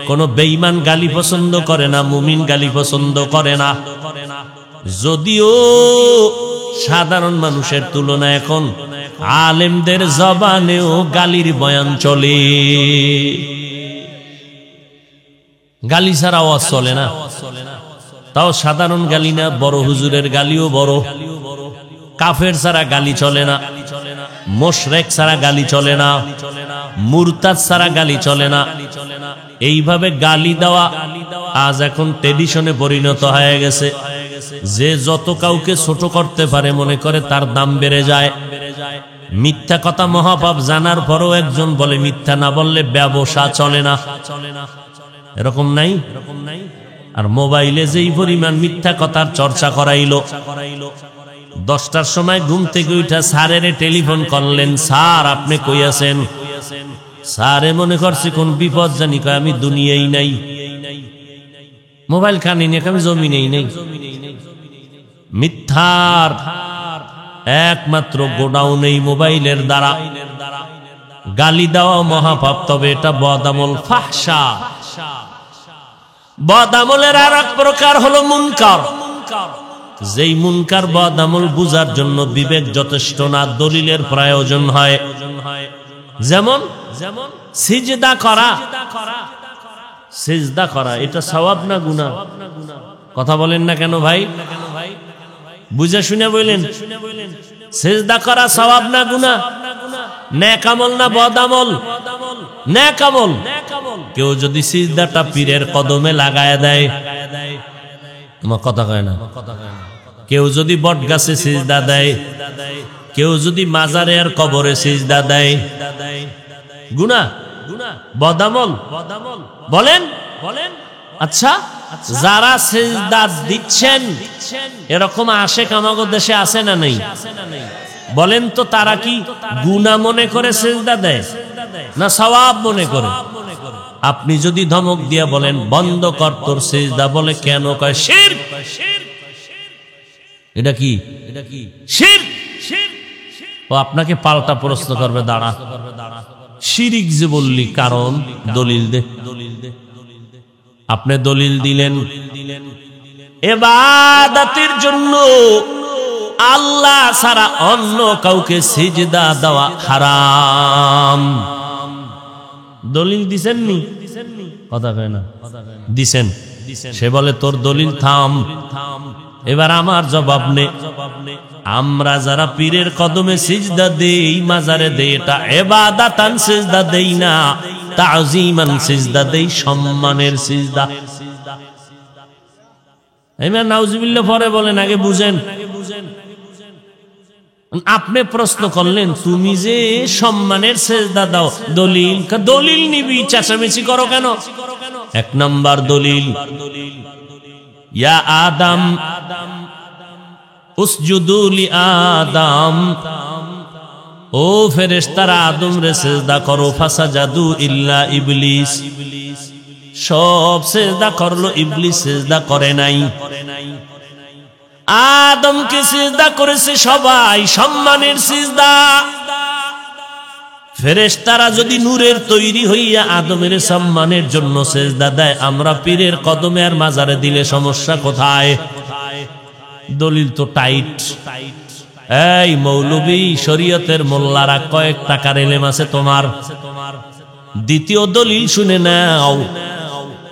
কোন বেঈমান গালি পছন্দ করে না, মুমিন গালি পছন্দ করে না। যদিও সাধারণ মানুষের তুলনায় এখন আলেমদের জবানেও গালির বয়ান চলে। গালি ছাড়া আওয়াজ চলে না, তাও সাধারণ গালি না, বড় হুজুরের গালিও বড়। কাফের ছাড়া গালি চলে না, মুশরিক ছাড়া গালি চলে না, মুরতাদ ছাড়া গালি চলে না। এইভাবে গালি দেওয়া আজ এখন ট্রেডিশনে পরিণত হয়ে গেছে। যে যত কাউকে ছোট করতে পারে মনে করে তার দাম বেড়ে যায়। মিথ্যা কথা মহাপাপ জানার পরও একজন বলে মিথ্যা না বললে ব্যবসা চলে না, এরকম নাই? আর মোবাইলে যেই পরিমাণ মিথ্যা কথার চর্চা করাইলো, 10টার সময় ঘুম থেকে উঠা স্যারের টেলিফোন করলেন, স্যার আপনি কই আছেন? স্যারে মনে করছে কোন বিপদ জানি, কয় আমি দুনিয়ায় নাই, মোবাইল কানে নিয়ে আমি জমিনেই নেই। মিথ্যার একমাত্র গোডাউন এই মোবাইলের দ্বারা। গালি দেওয়া মহাপাপ, তবে এটা বদামল, ফাহশা। বদামলের আর এক প্রকার হলো মুনকার। যেই মুনকার বদামল বুঝার জন্য বিবেক যথেষ্ট না, দলিলের প্রয়োজন হয়। যেমন সিজদা করা। সিজদা করা এটা সওয়াব না গুনাহ? কথা বলেন না কেন ভাই? বুঝে শুনে বলেন। সিজদা করা সওয়াব না গুনাহ? নেক আমল না বদামল? নেক আমল। কেউ যদি সিজদাটা পীরের কদমে লাগায় দেয়, আমার কথা কয় না। কেউ যদি বট গাছে সিজদা দেয়, কেউ যদি মাজারে আর কবরে সিজদা দেয়, গুনাহ বদামল? বলেন। আচ্ছা, যারা সিজদা দিচ্ছেন এরকম আশেক আমাদের দেশে আছে না নেই? বলেন তো, তারা কি গুনাহ মনে করে সিজদা দেয় না সওয়াব মনে করে? আপনি যদি ধমক দিয়া বলেন বন্ধ কর তোর সিজদা, বলে কেন? কয় শিরক। এটা কি শিরক? ও আপনাকে পাল্টা প্রশ্ন করবে, দাঁড়া শিরিক যে বললি, কারণ দলিল দে। আপনি দলিল দিলেন ইবাদতের জন্য আল্লাহ ছাড়া অন্য কাউকে সিজদা দেওয়া হারাম। দলিল দিছেন নি? কথা কয় না। দিছেন। সে বলে তোর দলিল থাম। এবার আমার জবাব নে, আমরা যারা পীরের কদমে সিজদা দেই, মাজারে দেই, এটা ইবাদাতান সিজদা দেই না, তাজিমান সিজদা দেই, সম্মানের সিজদা। এমন নাউজুবিল্লাহ পরে বলেন, আগে বুঝেন। আপনি প্রশ্ন করলেন তুমি যে সম্মানের সিজদা দাও, দলিল? দলিল নিবি, চেঁচামেচি করো কেন? এক নাম্বার দলিল, ইয়া আদম উসজুদু লি আদম, ও ফেরেশতারা আদম রে সিজদা করো। ফাসাজাদু ইল্লা ইবলিস, সব সিজদা করলো, ইবলিস সিজদা করে নাই। আদমকে সিজদা করেছে সবাই, সম্মানের সিজদা। ফেরেশতারা যদি নূরের তৈরি হইয়া আদমের সম্মানের জন্য সিজদা দেয়, আমরা পীরের কদমে আর মাজারে দিলে সমস্যা কোথায়? দলিল তো টাইট। এই মৌলবী, শরীয়তের মোল্লারা, কয়েক টাকার এলেম আছে তোমার? দ্বিতীয় দলিল শুনে নাও,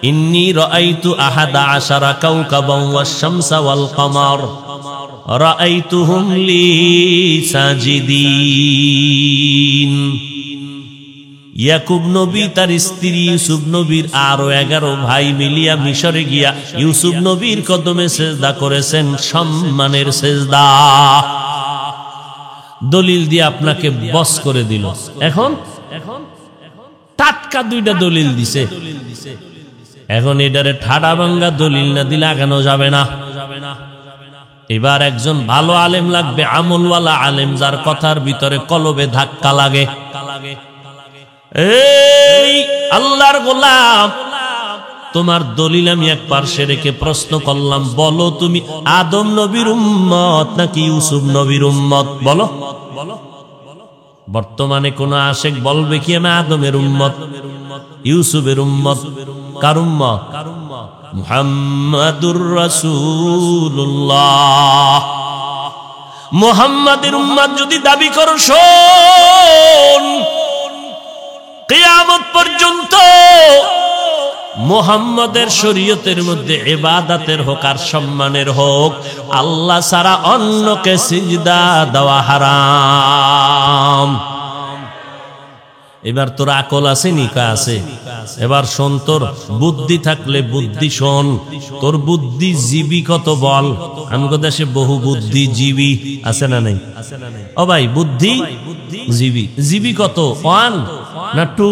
ইন্নী রাআইতু আহাদা আশারা কাওকাবান ওয়াশ শামসা ওয়াল কমার রাআইতুহুম লি সাজিদিন। ইয়াকুব নবী তার স্ত্রী ইউসুফ নবীর আরো 11 ভাই মিলিয়া মিশরে গিয়া ইউসুফ নবীর কদমে সিজদা করেছেন, সম্মানের সিজদা। দলিল দিয়ে আপনাকে বস করে দিল। এখন টাটকা দুইটা দলিল দিছে। এখন এটারে ঠাডা ভাঙ্গা দলিল না দিলে আগানো যাবে না। এবার একজন ভালো আলেম লাগবে, আমলওয়ালা আলেম, যার কথার ভিতরে কলবে ধাক্কা লাগে। এই আল্লাহর গোলাম, তোমার দলিল আমি এক পার্শ্বে রেখে প্রশ্ন করলাম, বলো তুমি আদম নবীর উম্মত নাকি ইউসুফ নবীর উম্মত? বলো। বর্তমানে কোন আশেক বলবে কি আমি আদমের উম্মত, ইউসুফের উম্মত? কার উম্মত? মুহাম্মাদুর রাসূলুল্লাহ। মুহাম্মাদের উম্মত যদি দাবি করো, শোন, কিয়ামত পর্যন্ত মুহাম্মদের শরীয়তের মধ্যে ইবাদতের হোক আর সম্মানের হোক, আল্লাহ ছাড়া অন্যকে সিজদা দেওয়া হারাম। এবার তোর আকল আছে নিকা আছে, এবার শোন, তোর বুদ্ধি থাকলে বুদ্ধি শোন, তোর বুদ্ধিজীবী কত বল। আমগো দেশে বহু বুদ্ধিজীবী আছে না নাই? ও ভাই, বুদ্ধিজীবী জীবী কত? 1 না 2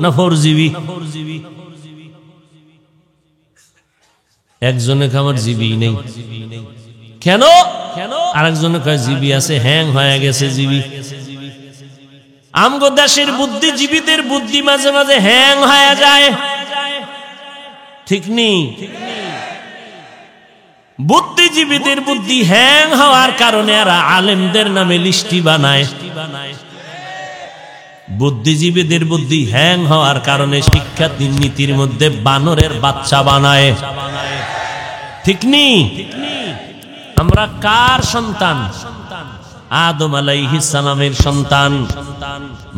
না 4 জিবি? একজনে আমার জিবি নেই কেন? আরেকজনে কয় জিবি আছে, হ্যাং হয়ে গেছে জিবি। আমগো দেশের বুদ্ধিজীবীদের বুদ্ধি মাঝে মাঝে হ্যাং হয়ে যায়, ঠিক নেই? বুদ্ধিজীবীদের বুদ্ধি হ্যাং হওয়ার কারণে এরা আলেমদের নামে লিস্টি বানায়। বুদ্ধিজীবীদের বুদ্ধি হ্যাং হওয়ার কারণে শিক্ষা নীতির মধ্যে বানরের বাচ্চা বানায়, ঠিক নেই? আমরা কার সন্তান? আদম আলাইহিস সালামের সন্তান।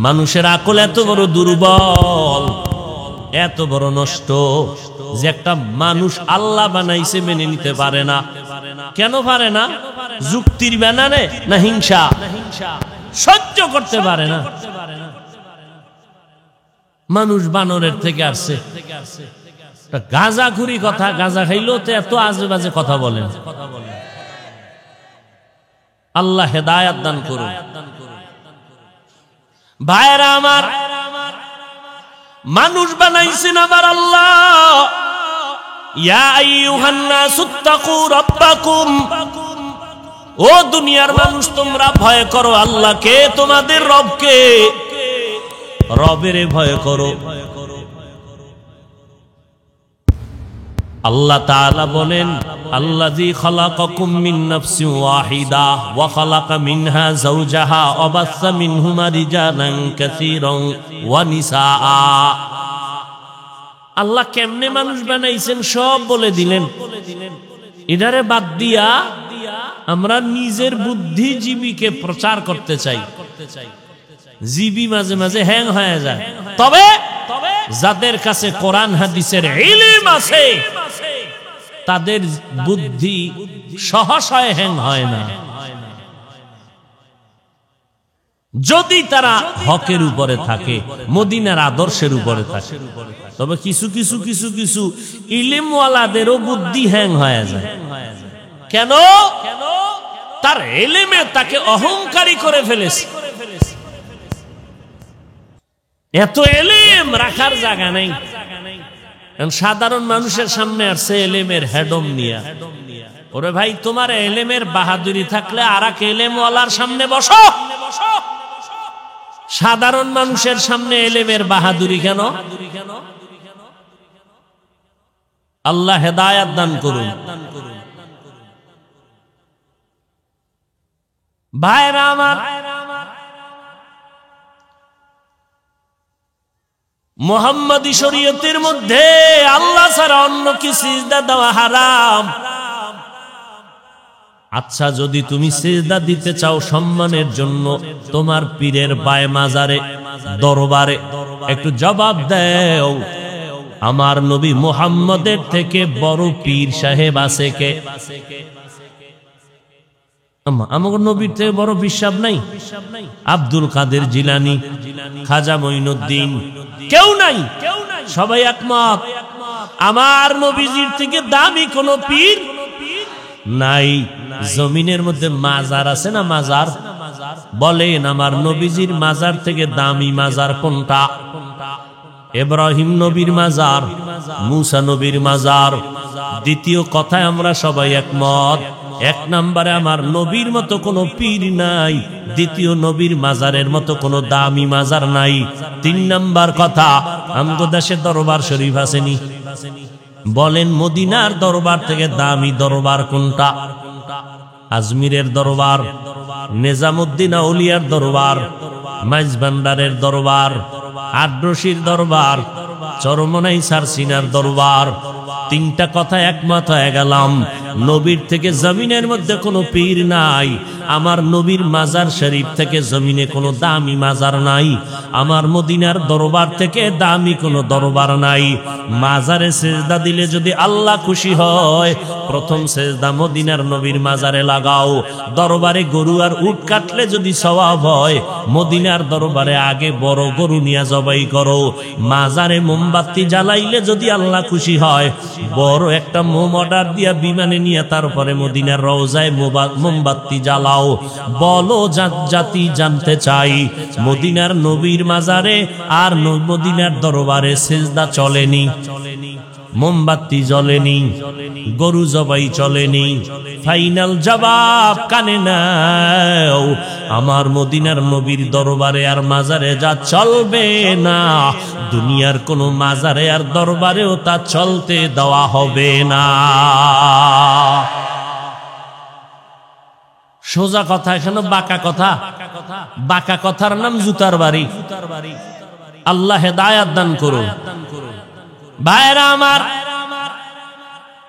মানুষের আকল এত বড় দুর্বল, এত বড় নষ্ট যে একটা মানুষ আল্লাহ বানাইছে মেনে নিতে পারে না। কেন পারে না? যুক্তির ব্যানারে না হিংসা? সহ্য করতে পারে না। মানুষ বানরের থেকে আসছে। গাঁজাখুরি কথা, গাঁজা খাইলেও তো এত আজে বাজে কথা বলেন। আল্লাহ হেদায়াত দান করুন। ভাইরা আমার, মানুষ বানাইছেন আবার আল্লাহ। ইয়া আইয়ুহান নাসুত্তাকু রাব্বাকুম, ও দুনিয়ার মানুষ তোমরা ভয় করো আল্লাহকে, তোমাদের রবকে। রবেরে ভয় করো। আল্লাহ তাআলা বলেন, আল্লাযী খালাকাকুম মিন নাফসিন ওয়াহিদা ওয়া খালাকা মিনহা যাওজাহা ওয়া বাসসা মিনহুমা রিজালান কাসীরান ওয়া নিসাআ। আল্লাহ কেমনে মানুষ বানাইছেন সব বলে দিলেন। এটারে বাদ দিয়া আমরা নিজের বুদ্ধিজীবীকে প্রচার করতে চাই। জীবী মাঝে মাঝে হ্যাং হয়ে যায়। তবে যাদের কাছে কোরআন হাদিসের ইলম আছে তাদের বুদ্ধি সহসায় হ্যাং হয় না, যদি তারা হকের উপরে থাকে, মদিনার আদর্শের উপরে থাকে। তবে কিছু কিছু কিছু কিছু ইলমওয়ালাদেরও বুদ্ধি হ্যাং হয়ে যায়। কেন? তার ইলমে তাকে অহংকারী করে ফেলেছে। এত এলেম রাখার জায়গা নেই। সাধারণ মানুষের সামনে আসছে এলেমের হেডম নিয়া। ওরে ভাই, তোমার এলেমের বাহাদুরি থাকলে আর এক এলেমওয়ালার সামনে বসো। সাধারণ মানুষের সামনে এলেমের বাহাদুরি কেন? আল্লাহ হেদায়াত দান করুন। ভাইরা আমার, মুহাম্মাদি শরীয়তের মধ্যে আল্লাহ ছাড়া অন্যকে সিজদা দেওয়া হারাম। আচ্ছা, যদি তুমি সিজদা দিতে চাও সম্মানের জন্য তোমার পীরের বায় মাজারে দরবারে, একটু জবাব দাও, আমার নবী মুহাম্মদের থেকে বড় পীর সাহেব আছে কে? আমার নবীর থেকে বড় বিশ্বাস নাই। আব্দুল কাদের জিলানী, খাজা মঈনুদ্দিন, কেউ নাই। সবাই একমত আমার নবীজির থেকে দামি কোন পীর নাই। জমিনের মধ্যে মাজার আছে না? মাজার বলেন, আমার নবীজির মাজার থেকে দামি মাজার কোনটা? ইব্রাহিম নবীর মাজার, মুসা নবীর মাজার। দ্বিতীয় কথায় আমরা সবাই একমত, এক নম্বরে আমার নবীর মতো কোনো পীর নাই, দ্বিতীয় নবীর মাজারের মতো কোনো দামি মাজার নাই। 3 নম্বর কথা, আমগো দেশে দরবার শরীফ আসেনি। বলেন, মদিনার দরবার থেকে দামি দরবার কোনটা? আজমিরের দরবার, নিজামুদ্দিন আউলিয়ার দরবার, মাইজ ভান্ডারের দরবার, আদ্রশির দরবার, চরমনাই সারসিনার দরবার। 3টা কথা একমত হয়ে গেলাম, নবীর থেকে জমিনের মধ্যে কোনো পীর নাই। আমার নবীর মাজার শরীফ থেকে জমিনে কোনো দামি মাজার নাই, আমার মদিনার দরবার থেকে দামি কোনো দরবার নাই। মাজারে সেজদা দিলে যদি আল্লাহ খুশি হয়, প্রথম সেজদা মদিনার নবীর মাজারে লাগাও। দরবারে গরু আর উট কাটলে যদি সওয়াব হয়, মদিনার দরবারে আগে বড় গরু নিয়ে জবাই করো। মাজারে মোমবাতি জ্বালাইলে যদি আল্লাহ খুশি হয়, বড় একটা মোম অর্ডার দিয়া বিমানে নিয়ে তারপরে মদিনার রওজায় মোমবাতি জ্বালাও। বলো জাতি জানতে চাই, মদিনার নবীর মাজারে আর মদিনার দরবারে সেজদা চলেনি, মোমবাতি জ্বলেনি, গরু জবাই চলেনি। ফাইনাল জবাব কানে নাও, আমার মদিনার নবীর দরবারে আর মাজারে যা চলবে না, দুনিয়ার কোন মাজারে আর দরবারেও তা চলতে দেওয়া হবে না। সোজা কথা, এখানে বাঁকা কথা। বাঁকা কথার নাম জুতার বাড়ি। আল্লাহ হেদায়াত দান করুন। ভাইরা আমার,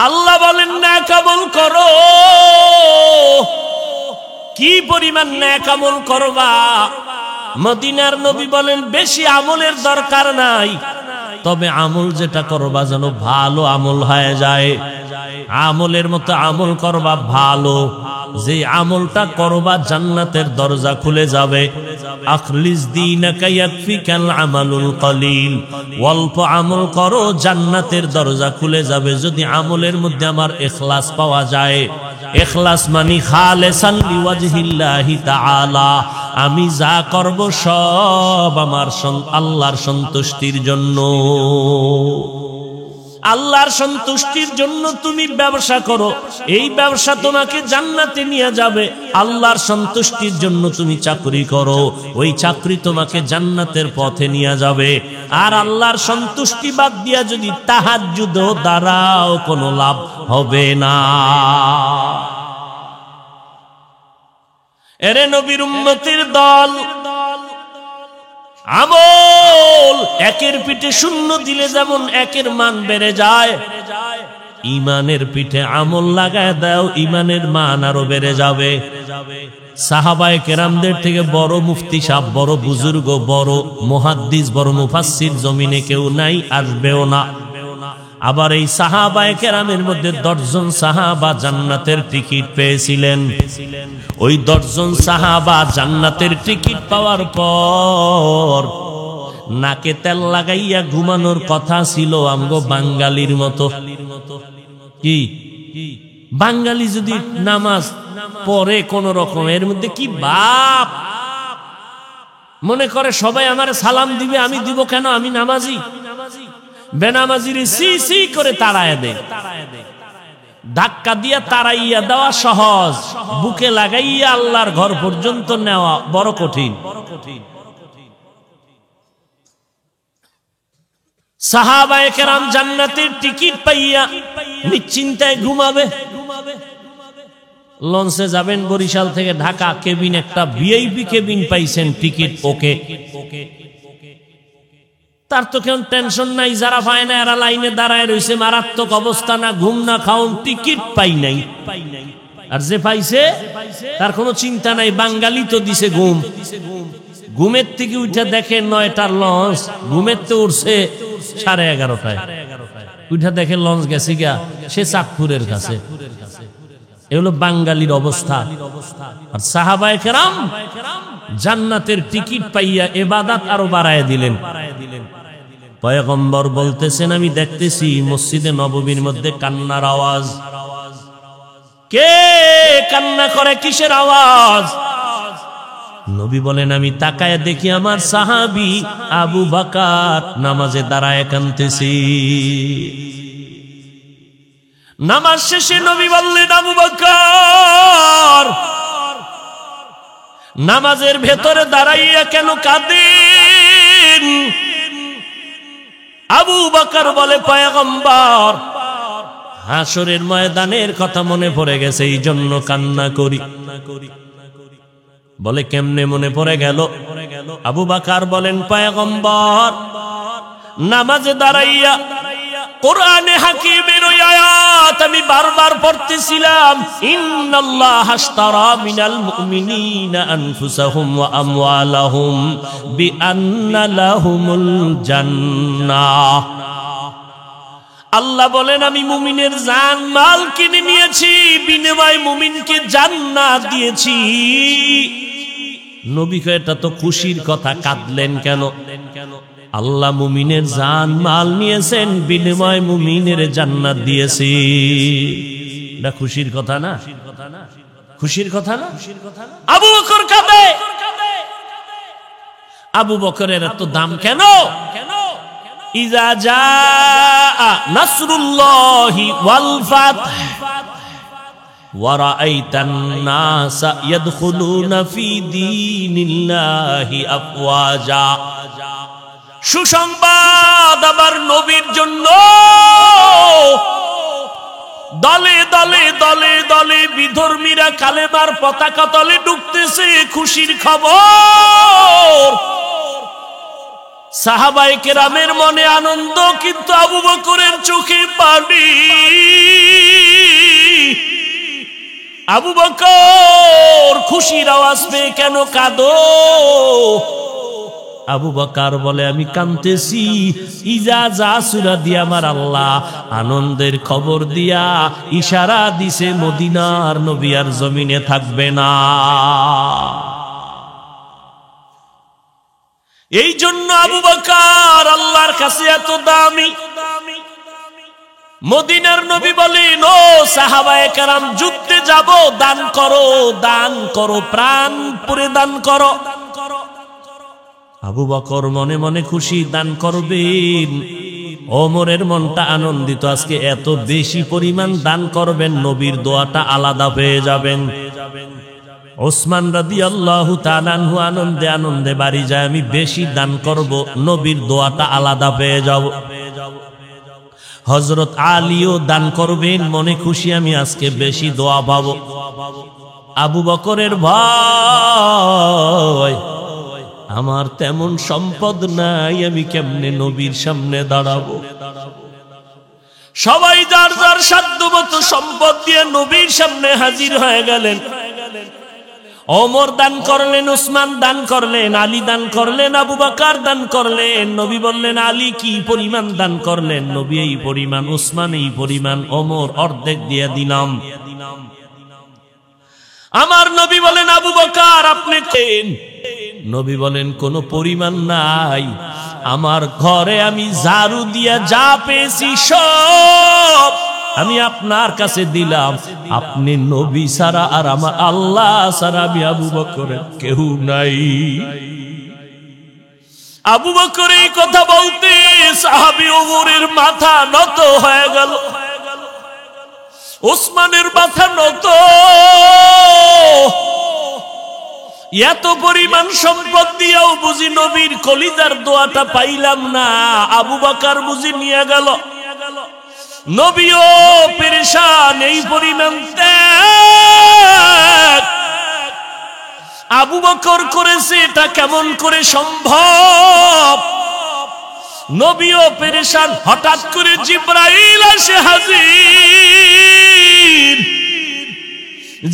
আল্লাহ বলেন নেক আমল করো। কি পরিমাণ নেক আমল করবা? মদিনার নবী বলেন বেশি আমলের দরকার নাই, তবে আমল যেটা করবা যেন ভালো আমল হয়ে যায়। আমলের মতো আমল করবা ভালো, যে আমলটা করবা জান্নাতের দরজা খুলে যাবে। আখলিস দীনাকা ইয়াকফিকাল আমালুল কলিল, অল্প আমল করো জান্নাতের দরজা খুলে যাবে যদি আমলের মধ্যে আমার ইখলাস পাওয়া যায়। ইখলাস মানে খালিসান লিওয়াজহিল্লাহি তাআলা, আমি যা করব সব আমার আল্লাহর সন্তুষ্টির জন্য। আল্লাহর সন্তুষ্টির জন্য তুমি ব্যবসা করো, এই ব্যবসা তোমাকে জান্নাতে নিয়ে যাবে। আল্লাহর সন্তুষ্টির জন্য তুমি চাকরি করো, ওই চাকরি তোমাকে জান্নাতের পথে নিয়ে যাবে। আর আল্লাহর সন্তুষ্টি বাদ দিয়া যদি তাহাজ্জুদ দ্বারাও কোনো লাভ হবে না। এরে নবীর উম্মতের দল, আমল একের পিঠে শূন্য দিলে যেমন একের মান বেড়ে যায়, ইমানের পিঠে আমল লাগায় দাও, ইমানের মান আরো বেড়ে যাবে। সাহাবায়ে কেরামদের থেকে বড় মুফতি সাহেব, বড় বুজুর্গ, বড় মুহাদ্দিস, বড় মুফাসসির জমিনে কেউ নাই, আসবেও না। আবার এই সাহাবায়ে কেরামের মধ্যে 10 জন সাহাবা জান্নাতের টিকিট পেয়েছিলেন। ওই 10 জন সাহাবা জান্নাতের টিকিট পাওয়ার পর নাকে তেল লাগাইয়া ঘুমানোর কথা ছিল আমগো বাঙালির মতো। কি বাঙালি যদি নামাজ পড়ে কোন রকম, এর মধ্যে কি বাপ মনে করে সবাই আমার সালাম দিবে, আমি দিব কেন? আমি নামাজি। বেনামাজির সি সি করে তাড়ায় দেয়। ধাক্কা দিয়া তাড়াইয়া দেওয়া সহজ, বুকে লাগাইয়া আল্লাহর ঘর পর্যন্ত নেওয়া বড় কঠিন। সাহাবায়ে কেরাম জান্নাতের টিকিট পাইয়া নিশ্চিন্তায় ঘুমাবে। লঞ্চে যাবেন বরিশাল থেকে ঢাকা, কেবিন একটা ভিআইপি কেবিন পাইছেন, টিকিট ওকে। তার তো কেউ টেনশন নাই, যারা পায় না এরা লাইনে দাঁড়ায় রয়েছে, মারাত্মক অবস্থা, না ঘুম না খাওন, টিকিট পাই নাই। আর যে পাইছে তার কোনো চিন্তা নাই, বাঙালি তো দিছে ঘুম। ঘুমের থেকে উঠে দেখে 9টার লঞ্চ, ঘুমের তো উঠছে 11:30টায়, উঠে দেখে লঞ্চ গেছে গা সে চাঁদপুরের কাছে। এগুলো বাঙালির অবস্থা। আর সাহাবায়ে কেরাম জান্নাতের টিকিট পাইয়া ইবাদত আরো বাড়ায় দিলেন। পয়গম্বর বলতেছেন, আমি দেখতেছি মসজিদে নববীর মধ্যে কান্নার আওয়াজ। কে কান্না করে? কিসের আওয়াজ? নবী বলেন, আমি তাকায় দেখি আমার সাহাবী আবু বকর নামাজে দাঁড়ায় কাঁদতেছি। নামাজ শেষে নবী বললেন, আবু বকর নামাজের ভেতরে দাঁড়াইয়া কেন কাঁদেন? আবু বকর বলে, পয়গম্বর হাসরের ময়দানের কথা মনে পড়ে গেছে, এই জন্য কান্না করি। বলে, কেমনে মনে পড়ে গেল? আবু বকর বলেন, পয়গম্বর নামাজে দাঁড়াইয়া কোরআনে হাকিমের ওই আয়াত আমি বারবার পড়তেছিলাম, ইন্নাল্লাহা আশতারা মিনাল মুমিনিনা আনফুসাহুম ওয়া আমওয়ালাহুম বিআন্না লাহুমুল জান্নাহ। আল্লাহ বলেন আমি মুমিনের জান মাল কিনে নিয়েছি, বিনিময়ে মুমিনকে জান্নাত দিয়েছি। নবী কয় এটা তো খুশির কথা, কাঁদলেন কেন? আল্লাহ মুমিনের জান মাল নিয়েছেন, বিনিময়ে মুমিনের জান্নাত দিয়েছি। এটা খুশির কথা না? খুশির কথা না? আবু বকর কাঁদে। আবু বকরের এত দাম কেন? ইজা জাআ নাসরুল্লাহি ওয়াল ফাতহ ওয়া রাআইতান নাসা ইয়াদখুলুনা ফি দীনিল্লাহি আফওয়াজা। সুসংবাদ আমার নবীর জন্য। দলে দলে দলে দলে বিধর্মীরা কালেমার পতাকা তলে ঢুকতেছে, খুশির খবর। সাহাবায়ে কেরামের মনে আনন্দ, কিন্তু আবু বকরের চোখে পানি। আবু বকর খুশির আওয়াজ পেয়ে কেন কাঁদো? আবু বকর বলে আমি কাঁদতেছি ইজা যা সূরা দিয়া আমার আল্লাহ আনন্দের খবর দিয়া ইশারা দিছে মদিনার নবী আর জমিনে থাকবে না। এই জন্য আবু বকর আল্লাহর কাছে এত দামি। মদিনার নবী বলেন, ও সাহাবায়ে কেরাম যুদ্ধে যাব, দান করো, দান করো, প্রাণ পুরে দান করো। আবু বকর মনে মনে খুশি, দান করবেন। ওমরের মনটা আনন্দিত, আজকে এত বেশি পরিমাণ দান করবেন, নবীর দোয়াটা আলাদা পেয়ে যাবেন। ওসমান রাদিয়াল্লাহু তাআলা আনহু আনন্দে আনন্দে বাড়ি যায়, আমি বেশি দান করব, নবীর দোয়াটা আলাদা পেয়ে যাব। হযরত আলীও দান করবেন, মনে খুশি আমি আজকে বেশি দোয়া পাবো। আবু বকরের ভয়, আমার তেমন সম্পদ নাই, আমি কেমনে নবীর সামনে দাঁড়াবো। সবাই যার যার সাধ্যমতো সম্পদ দিয়ে নবীর সামনে হাজির হয়ে গেলেন। ওমর দান করলেন, উসমান দান করলেন, আলী দান করলেন, আবু বকর দান করলেন। নবী বললেন, আলী কি পরিমাণ দান করলেন? নবী এই পরিমাণ, উসমান এই পরিমাণ, ওমর অর্ধেক দিয়ে দিলাম। আমার নবী বলেন, আবু বকর আপনি কেন? নবী বলেন, কোনো পরিমাণ নাই, আমার ঘরে আমি ঝাড়ু দিয়া যা পেয়েছি সব আমি আপনার কাছে দিলাম। আপনি নবী ছাড়া আর আমার আল্লাহ ছাড়া আমি আবু বকরের কেউ নাই। আবু বকর এই কথা বলতে সাহাবী ওমরের মাথা নত হয়ে গেল, ওসমানের মাথা নত। এত পরিমাণ সম্পদ দিয়েও বুঝি নবীর কলিজার দোয়াটা পাইলাম না। আবু বকর বুঝি নিয়ে গেল, নবীও পেরেশান। এই পরিমাণ ত্যাগ আবু বকর করেছে, এটা কেমন করে সম্ভব? নবীও পেরেশান। হঠাৎ করে জিবরাইল আসে হাজির।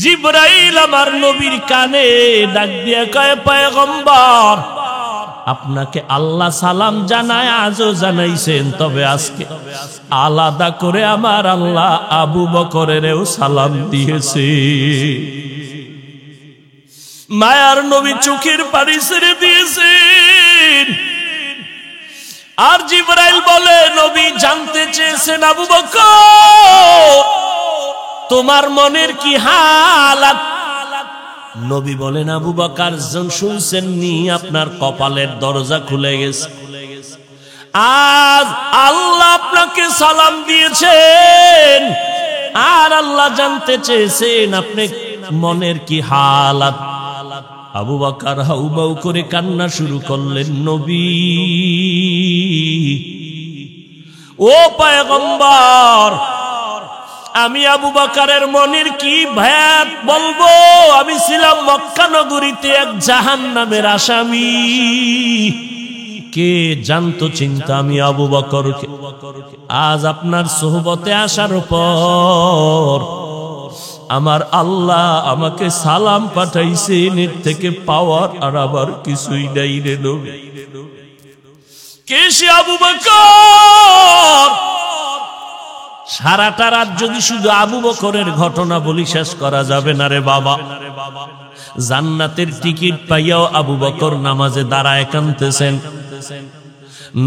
জিবরাইল আমার নবীর কানে ডাক দিয়ে কয়, পয়গম্বর আপনাকে আল্লাহ সালাম জানায়, আজও জানাইছেন, তবে আজকে আলাদা করে আমার আল্লাহ আবু বকরেরও সালাম দিয়েছে। মায়ার নবী চোখের পানি ছেড়ে দিয়েছেন। আর জিবরাইল বলে, নবী জানতে চেয়েছেন আবু বকর তোমার মনের কি হালাত? নবী বলেন, আবু বকর শুনছেন নি, আপনার কপালের দরজা খুলে গেছে। আজ আল্লাহ আপনাকে সালাম দিয়েছেন, আর আল্লাহ জানতে চেয়েছেন আপনি মনের কি হালাত। আবু বকর হাউমাউ করে কান্না শুরু করলেন, নবী ও পয়গম্বর, আমি আবু বকরের মনের কি ভেদ বলবো? আমি ছিলাম মক্কা নগরীতে এক জাহান্নামের আসামি। কে জানতো চিন্তা আমি আবু বকরকে। আজ আপনার সোহবতে আসার পর আমার আল্লাহ আমাকে সালাম পাঠাইছেন, এর থেকে পাওয়ার আর আবার কিছুই নাই রে নবী। কে সে আবু বকর? সারাটা রাত যদি শুধু আবু বকরের ঘটনা বলি শেষ করা যাবে না রে বাবা। জান্নাতের টিকিট পাইয়াও আবু বকর নামাজে দাঁড়ায় কাঁদতেছেন।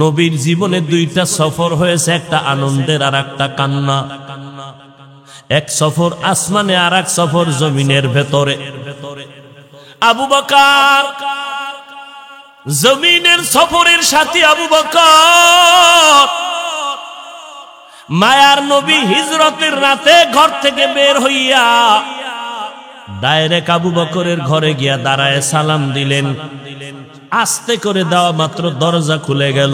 নবীর জীবনে দুইটা সফর হয়েছে, একটা আনন্দের আর একটা কান্না। এক সফর আসমানে আর এক সফর জমিনের ভেতরে। আবু বকর জমিনের সফরের সাথে আবু বকর মায়ার নবী হিজরতের রাতে ঘর থেকে বের হইয়া ডাইরেক্ট আবু বকরের ঘরে গিয়া দাঁড়ায় সালাম দিলেন। আস্তে করে দেওয়া মাত্র দরজা খুলে গেল।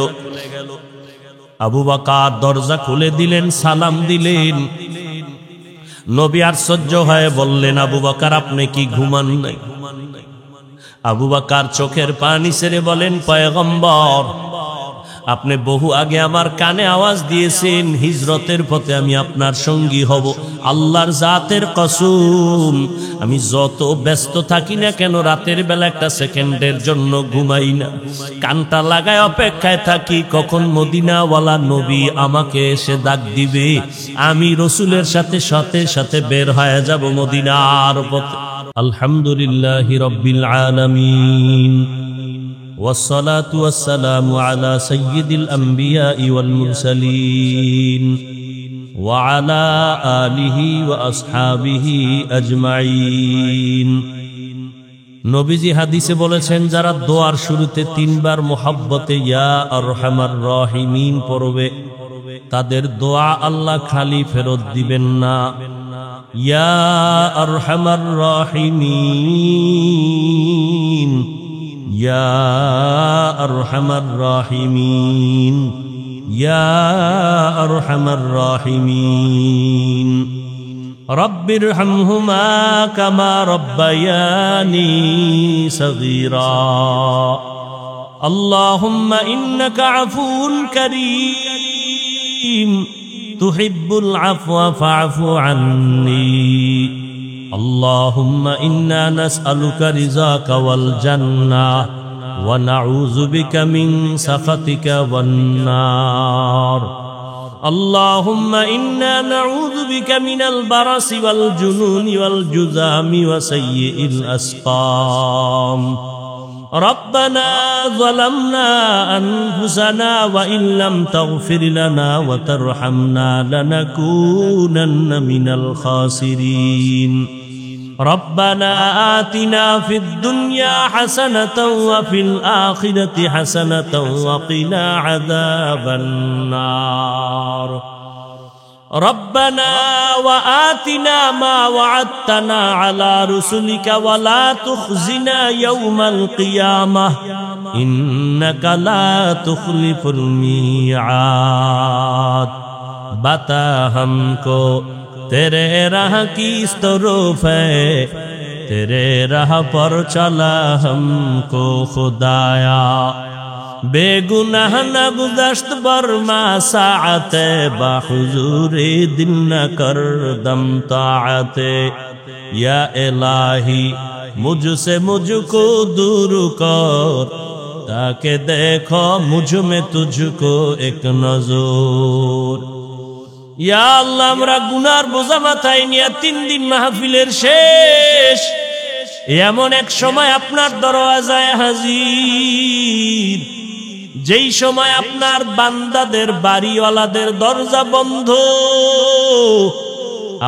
আবু বকর দরজা খুলে দিলেন, সালাম দিলেন। নবী আশ্চর্য হয়ে বললেন, আবু বকর আপনি কি ঘুমান নাই? আবু বকর চোখের পানি ছেড়ে বলেন, পয়গম্বর আপনি বহু আগে আমার কানে আওয়াজ দিয়েছেন হিজরতের পথে আমি আপনার সঙ্গী হব। আল্লাহর জাতের কসম আমি যত ব্যস্ত থাকি না কেন রাতের বেলা একটা সেকেন্ডের জন্য ঘুমাই না, কানটা লাগায় অপেক্ষায় থাকি কখন মদিনাওয়ালা নবী আমাকে এসে ডাক দিবে, আমি রসুলের সাথে সাথে সাথে বের হয়ে যাব মদিনার পথে। আলহামদুলিল্লাহি রাব্বিল আলামিন والصلاة والسلام على سيد الأنبياء والمرسلين وعلى آله وأصحابه أجمعين। নবীজি হাদিসে বলেছেন, যারা দোয়ার শুরুতে তিনবার মুহাব্বতে ইয়া আরহামার রাহিমিন পড়বে তাদের দোয়া আল্লাহ খালি ফেরত দিবেন না। ইয়া আরহামার রাহিমিন, ইয়া আরহামার রাহিমিন, ইয়া আরহামার রাহিমিন। রব্বিরহামহুমা কামা রব্বায়ানি সগীরা। আল্লাহুম্মা ইন্নাকা আফুউন কারীম তুহিব্বুল আফওয়া ফা'ফু আন্নী। اللهم إنا نسألك رضاك والجنة ونعوذ بك من سخطك والنار. اللهم إنا نعوذ بك من البرص والجنون والجذام وسيء الأسقام. ربنا ظلمنا أنفسنا وإن لم تغفر لنا وترحمنا لنكونن من الخاسرين. ربنا آتنا في الدنيا حسنة وفي الآخرة حسنة وقنا عذاب النار. ربنا وآتنا ما وعدتنا على رسلك ولا تخزنا يوم القيامة إنك لا تخلف الميعاد. बता हमको तेरे राह की तरफ है, तेरे राह पर चला हमको खुदाया. बेगुनाह न गुज़श्त बरमा साअते बाहुज़ूरे दिल न कर दम ताअते. या इलाही मुझसे मुझको दूर कर ताकि देखो मुझ में तुझको एक नज़र. ইয়া আল্লাহ আমরা গুনার বোঝা মাথায় নিয়ে 3 দিন মাহফিলের শেষ এমন এক সময় আপনার দরওয়াজায় হাজির, যেই সময় আপনার বান্দাদের বাড়িওয়ালাদের দরজা বন্ধ,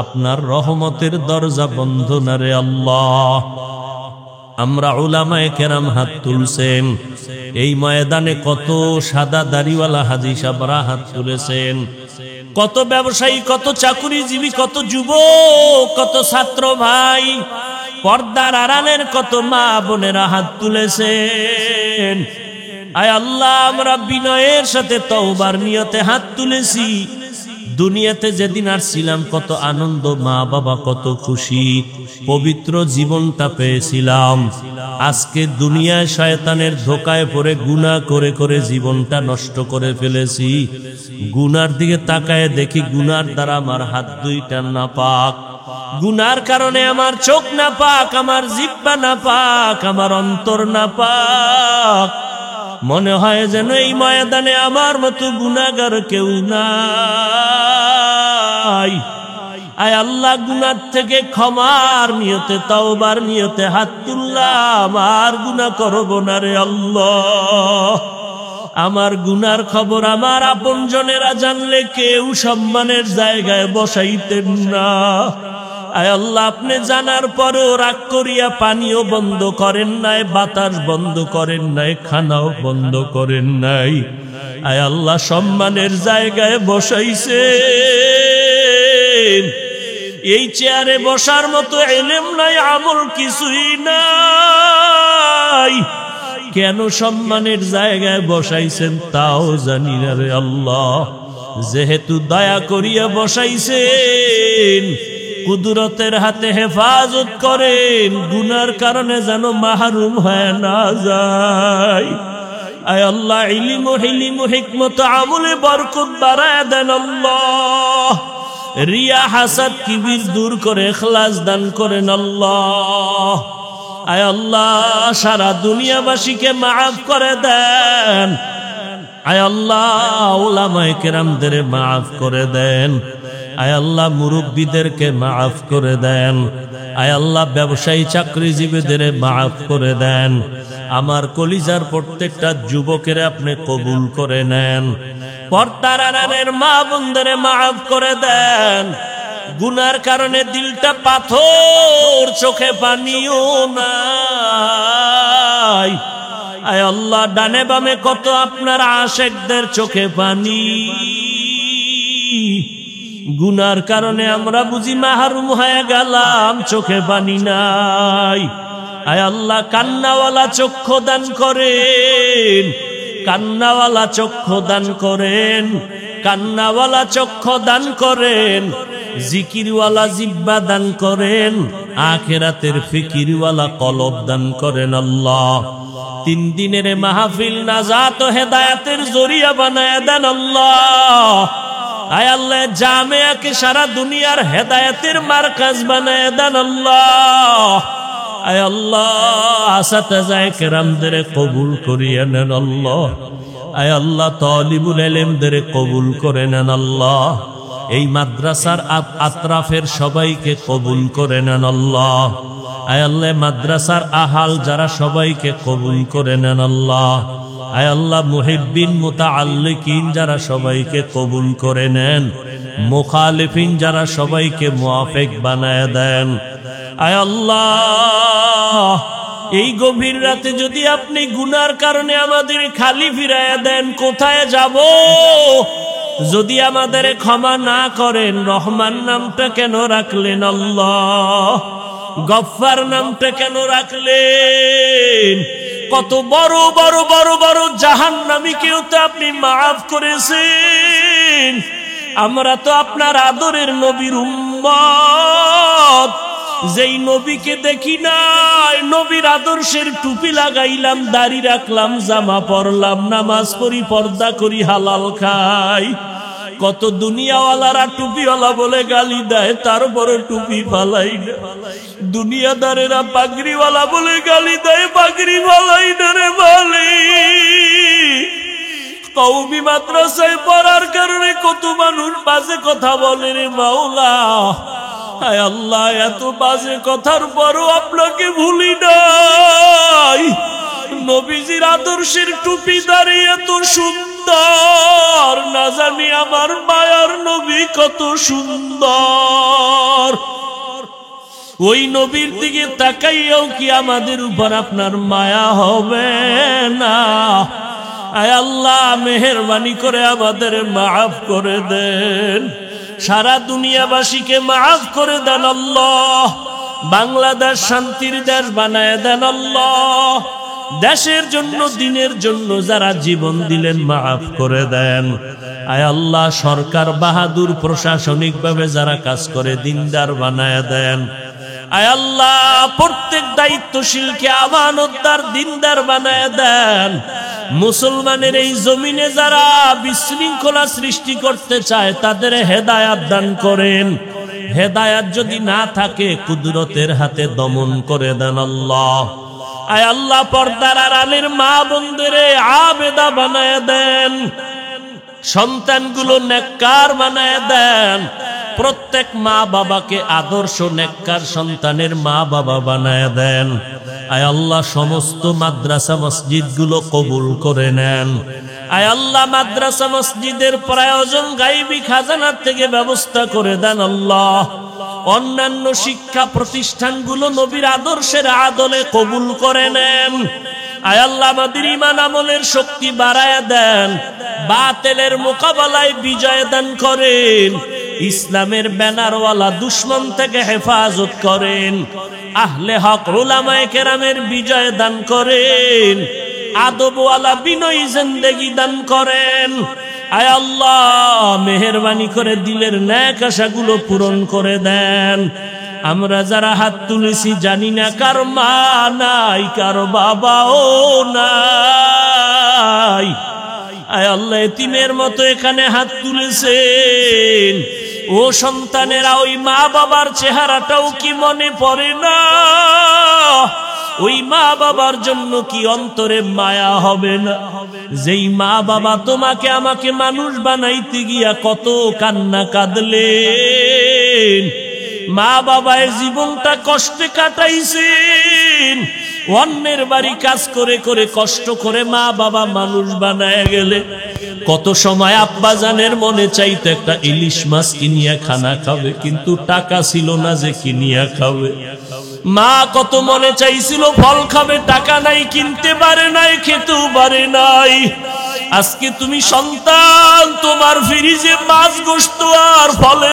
আপনার রহমতের দরজা বন্ধ না রে আল্লাহ। আমরা উলামায়ে কেরাম হাত তুলছেন, এই ময়দানে কত সাদা দাড়িওয়ালা হাজী সাহেবরা হাত তুলেছেন, কত ব্যবসায়ী, কত চাকুরিজীবী, কত যুবক, কত ছাত্র ভাই, পর্দার আড়ালের কত মা বোনেরা হাত তুলেছেন। আয় আল্লাহ আমরা বিনয়ের সাথে তওবার নিয়তে হাত তুলেছি, দুনিয়াতে যেদিন আসছিলাম কত আনন্দ, মা বাবা কত খুশি, পবিত্র জীবনটা পেয়েছিলাম। আজকে দুনিয়ায় শয়তানের ধোকায় পড়ে গুনাহ করে করে জীবনটা নষ্ট করে ফেলেছি। গুনার দিকে তাকায় দেখি গুনার দ্বারা আমার হাত দুইটা নাপাক, গুনার কারণে আমার চোখ নাপাক, আমার জিহ্বা নাপাক, আমার অন্তর নাপাক। মনে হয় যেন এই ময়দানে আমার মতো গুনাহগার কেউ নাই। আয় আল্লাহ, গুনার থেকে ক্ষমার নিয়তে, তওবার নিয়তে হাত তুললাম, আর গুনাহ করব না রে আল্লাহ। আমার গুনার খবর আমার আপনজনেরা জানলে কেউ সম্মানের জায়গায় বসাইতেন না। আয় আল্লাহ, আপনি জানার পরেও রাগ করিয়া পানিও বন্ধ করেন নাই, বাতাস বন্ধ করেন নাই, খানাও বন্ধ করেন নাই। আয় আল্লাহ, সম্মানের জায়গায় বসাইছেন। এই চেয়ারে বসার মতো ইলম নাই, আমল কিছুই নাই। কেন সম্মানের জায়গায় বসাইছেন তাও জানি না রে আল্লাহ। যেহেতু দয়া করিয়া বসাইছেন, কুদরতের হাতে হেফাজত করেন, গুনার কারণে যেন মাহরুম হয়ে না যায়। আয় আল্লাহ, ইলম ও হিলিম ও হিকমত আমলে বরকত বাড়ায় দেন আল্লাহ। রিয়া হাসাদ কিবির দূর করে ইখলাস দান করেন আল্লাহ। আয় আল্লাহ, সারা দুনিয়াবাসীকে মাফ করে দেন। আয় আল্লাহ, উলামায়ে কেরামদের মাফ করে দেন। আয় আল্লাহ, মুরব্বীদেরকে মাফ করে দেন। আয় আল্লাহ, ব্যবসায়ী চাকরিজীবীদের মাফ করে দেন। আমার কলিজার প্রত্যেকটা যুবকের আপনি কবুল করে নেন। পর্দার আড়ালের মা বোনদের মাফ করে দেন। গুনার কারণে দিলটা পাথর, চোখে পানিও নাই। আয় আল্লাহ, ডানে বামে কত আপনার আশেকদের চোখে পানি। গুনার কারণে আমরা বুঝি মাহরুম হয়ে গেলাম, চোখে পানি নাই। আয় আল্লাহ, কান্নাওয়ালা চক্ষু দান করেন, কান্নাওয়ালা চক্ষু দান করেন, কান্নাওয়ালা চক্ষু দান করেন। জিকিরওয়ালা জিহ্বা দান করেন, আখিরাতের ফিকিরওয়ালা কলব দান করেন আল্লাহ। 3 দিনের মাহফিল নাজাত ও হেদায়েতের জরিয়া বানায় দেন আল্লাহ। আয় আল্লাহ, জামিয়াকে সারা দুনিয়ার হেদায়েতের মারকাজ বানায় দেন আল্লাহ। আয় আল্লাহ, আসাতাজায়ে কেরামদের কবুল করিয়া নেন আল্লাহ। আয় আল্লাহ, তালিবুল ইলমদের কবুল করে নেন আল্লাহ। এই মাদ্রাসার আতরাফের সবাইকে কবুল করে নেন আল্লাহ। আয় আল্লাহ, মাদ্রাসার আহাল যারা সবাইকে কবুল করে নেন আল্লাহ। আয় আল্লাহ, মুহিব্বিন মুতাআল্লিকিন যারা সবাইকে কবুল করে নেন, মুখালিফিন যারা সবাইকে মুআফিক বানায় দেন। আয় আল্লাহ, এই গভীর রাতে যদি আপনি গুনার কারণে আমাদের খালি ফিরাইয়া দেন, কোথায় যাব? যদি আমাদের ক্ষমা না করেন, রহমান নামটা কেন রাখলেন আল্লাহ? গফফার নামটা কেন রাখলেন? কত বড় বড় বড় বড় জাহান্নামীকেও তো আপনি মাফ করেছেন। আমরা তো আপনার আদরের নবীর উম্মত, যেই নবীকে দেখি নাই, নবীর আদর্শের টুপি লাগাইলাম, দাড়ি রাখলাম, জামা পরলাম, নামাজ পড়ি, পর্দা করি, হালাল খাই। কত দুনিয়াওয়ালারা টুপিওয়ালা বলে গালি দেয়, তারপরে টুপি ফালাই না। দুনিয়াদারেরা পাগড়িওয়ালা বলে গালি দেয়, পাগড়ি ফালাই না রে বলি। কওমি মাদ্রাসায় পড়ার কারণে কত মানুষ বাজে কথা বলে রে মাওলা। হায় আল্লাহ, এত বাজে কথার পরও আপনাকে ভুলি নাই। নবীজির আদর্শের টুপি দাঁড়িয়ে এত সুন্দর, না জানি আমার মায়ার নবী কত সুন্দর। ওই নবীর দিকে তাকাইয়াও কি আমাদের উপর আপনার মায়া হবে না? আয় আল্লাহ, মেহেরবানি করে আমাদের মাফ করে দেন। সারা দুনিয়াবাসীকে মাফ করে দেন আল্লাহ। বাংলাদেশ শান্তির দেশ বানায় দেন আল্লাহ। দেশের জন্য, দিনের জন্য যারা জীবন দিলেন মাফ করে দেন। আয় আল্লাহ সরকার বাহাদুর প্রশাসনিকভাবে যারা কাজ করে দিনদার বানায় দেন। আয় আল্লাহ প্রত্যেক দায়িত্বশীলকে আমানতদার দিনদার বানায় দেন। মুসলমানের এই জমিনে যারা বিশৃঙ্খলা সৃষ্টি করতে চায় তাদের হেদায়াত দান করেন। হেদায়াত যদি না থাকে কুদরতের হাতে দমন করে দেন আল্লাহ। আয় আল্লাহ পর্দার আড়ালের মা বোনদেরে আবেদা বানায় দেন, সন্তানগুলো নেককার বানায় দেন। প্রত্যেক মা বাবাকে আদর্শ নেককার সন্তানের মা বাবা বানায় দেন। আয় আল্লাহ সমস্ত মাদ্রাসা মসজিদ গুলো কবুল করে নেন। আয় আল্লাহ মাদ্রাসা মসজিদের প্রয়োজন গায়বী খাজানার থেকে ব্যবস্থা করে দেন আল্লাহ। অন্যান্য শিক্ষা প্রতিষ্ঠানগুলো নবীর আদর্শের আদলে কবুল করে নেন। আয় আল্লাহ আমাদের ঈমান আমলের শক্তি বাড়ায় দেন, বাতিলের মোকাবেলায় বিজয় দান করেন, ইসলামের ব্যানারওয়ালা দুশমন থেকে হেফাজত করেন, আহলে হক উলামায়ে কেরামের বিজয় দান করেন, আদবওয়ালা বিনয়ী জিন্দেগি দান করেন। আয় আল্লাহ মেহেরবানি করে দিলের ন্যাক আশাগুলো পূরণ করে দেন। আমরা যারা হাত তুলেছি জানি না কার মা নাই, কার বাবাও নাই। আয় আল্লাহ এতিমের মতো এখানে হাত তুলেছেন, ও সন্তানেরা ওই মা বাবার চেহারাটাও কি মনে পড়ে না? ওই মা বাবার জন্য কি অন্তরে মায়া হবে না? যেই মা বাবা তোমাকে আমাকে মানুষ বানাইতে গিয়া কত কান্না কাঁদলেন, মা বাবার জীবনটা কষ্টে কাটাইছেন, অন্যের বাড়ি কাজ করে করে কষ্ট করে মা বাবা মানুষ বানায় গেলে কত সময় আব্বা জানের মনে চাইতো একটা ইলিশ মাছ কিনিয়া খানা খাবে, কিন্তু টাকা ছিল না যে কিনিয়া খাবে। মা কত মনে চাইছিল ফল খাবে, টাকা নাই, কিনতে পারে নাই, খেতেও পারে নাই। আজকে তুমি সন্তান, তোমার ফ্রিজে মাছ গোশত আর ফলে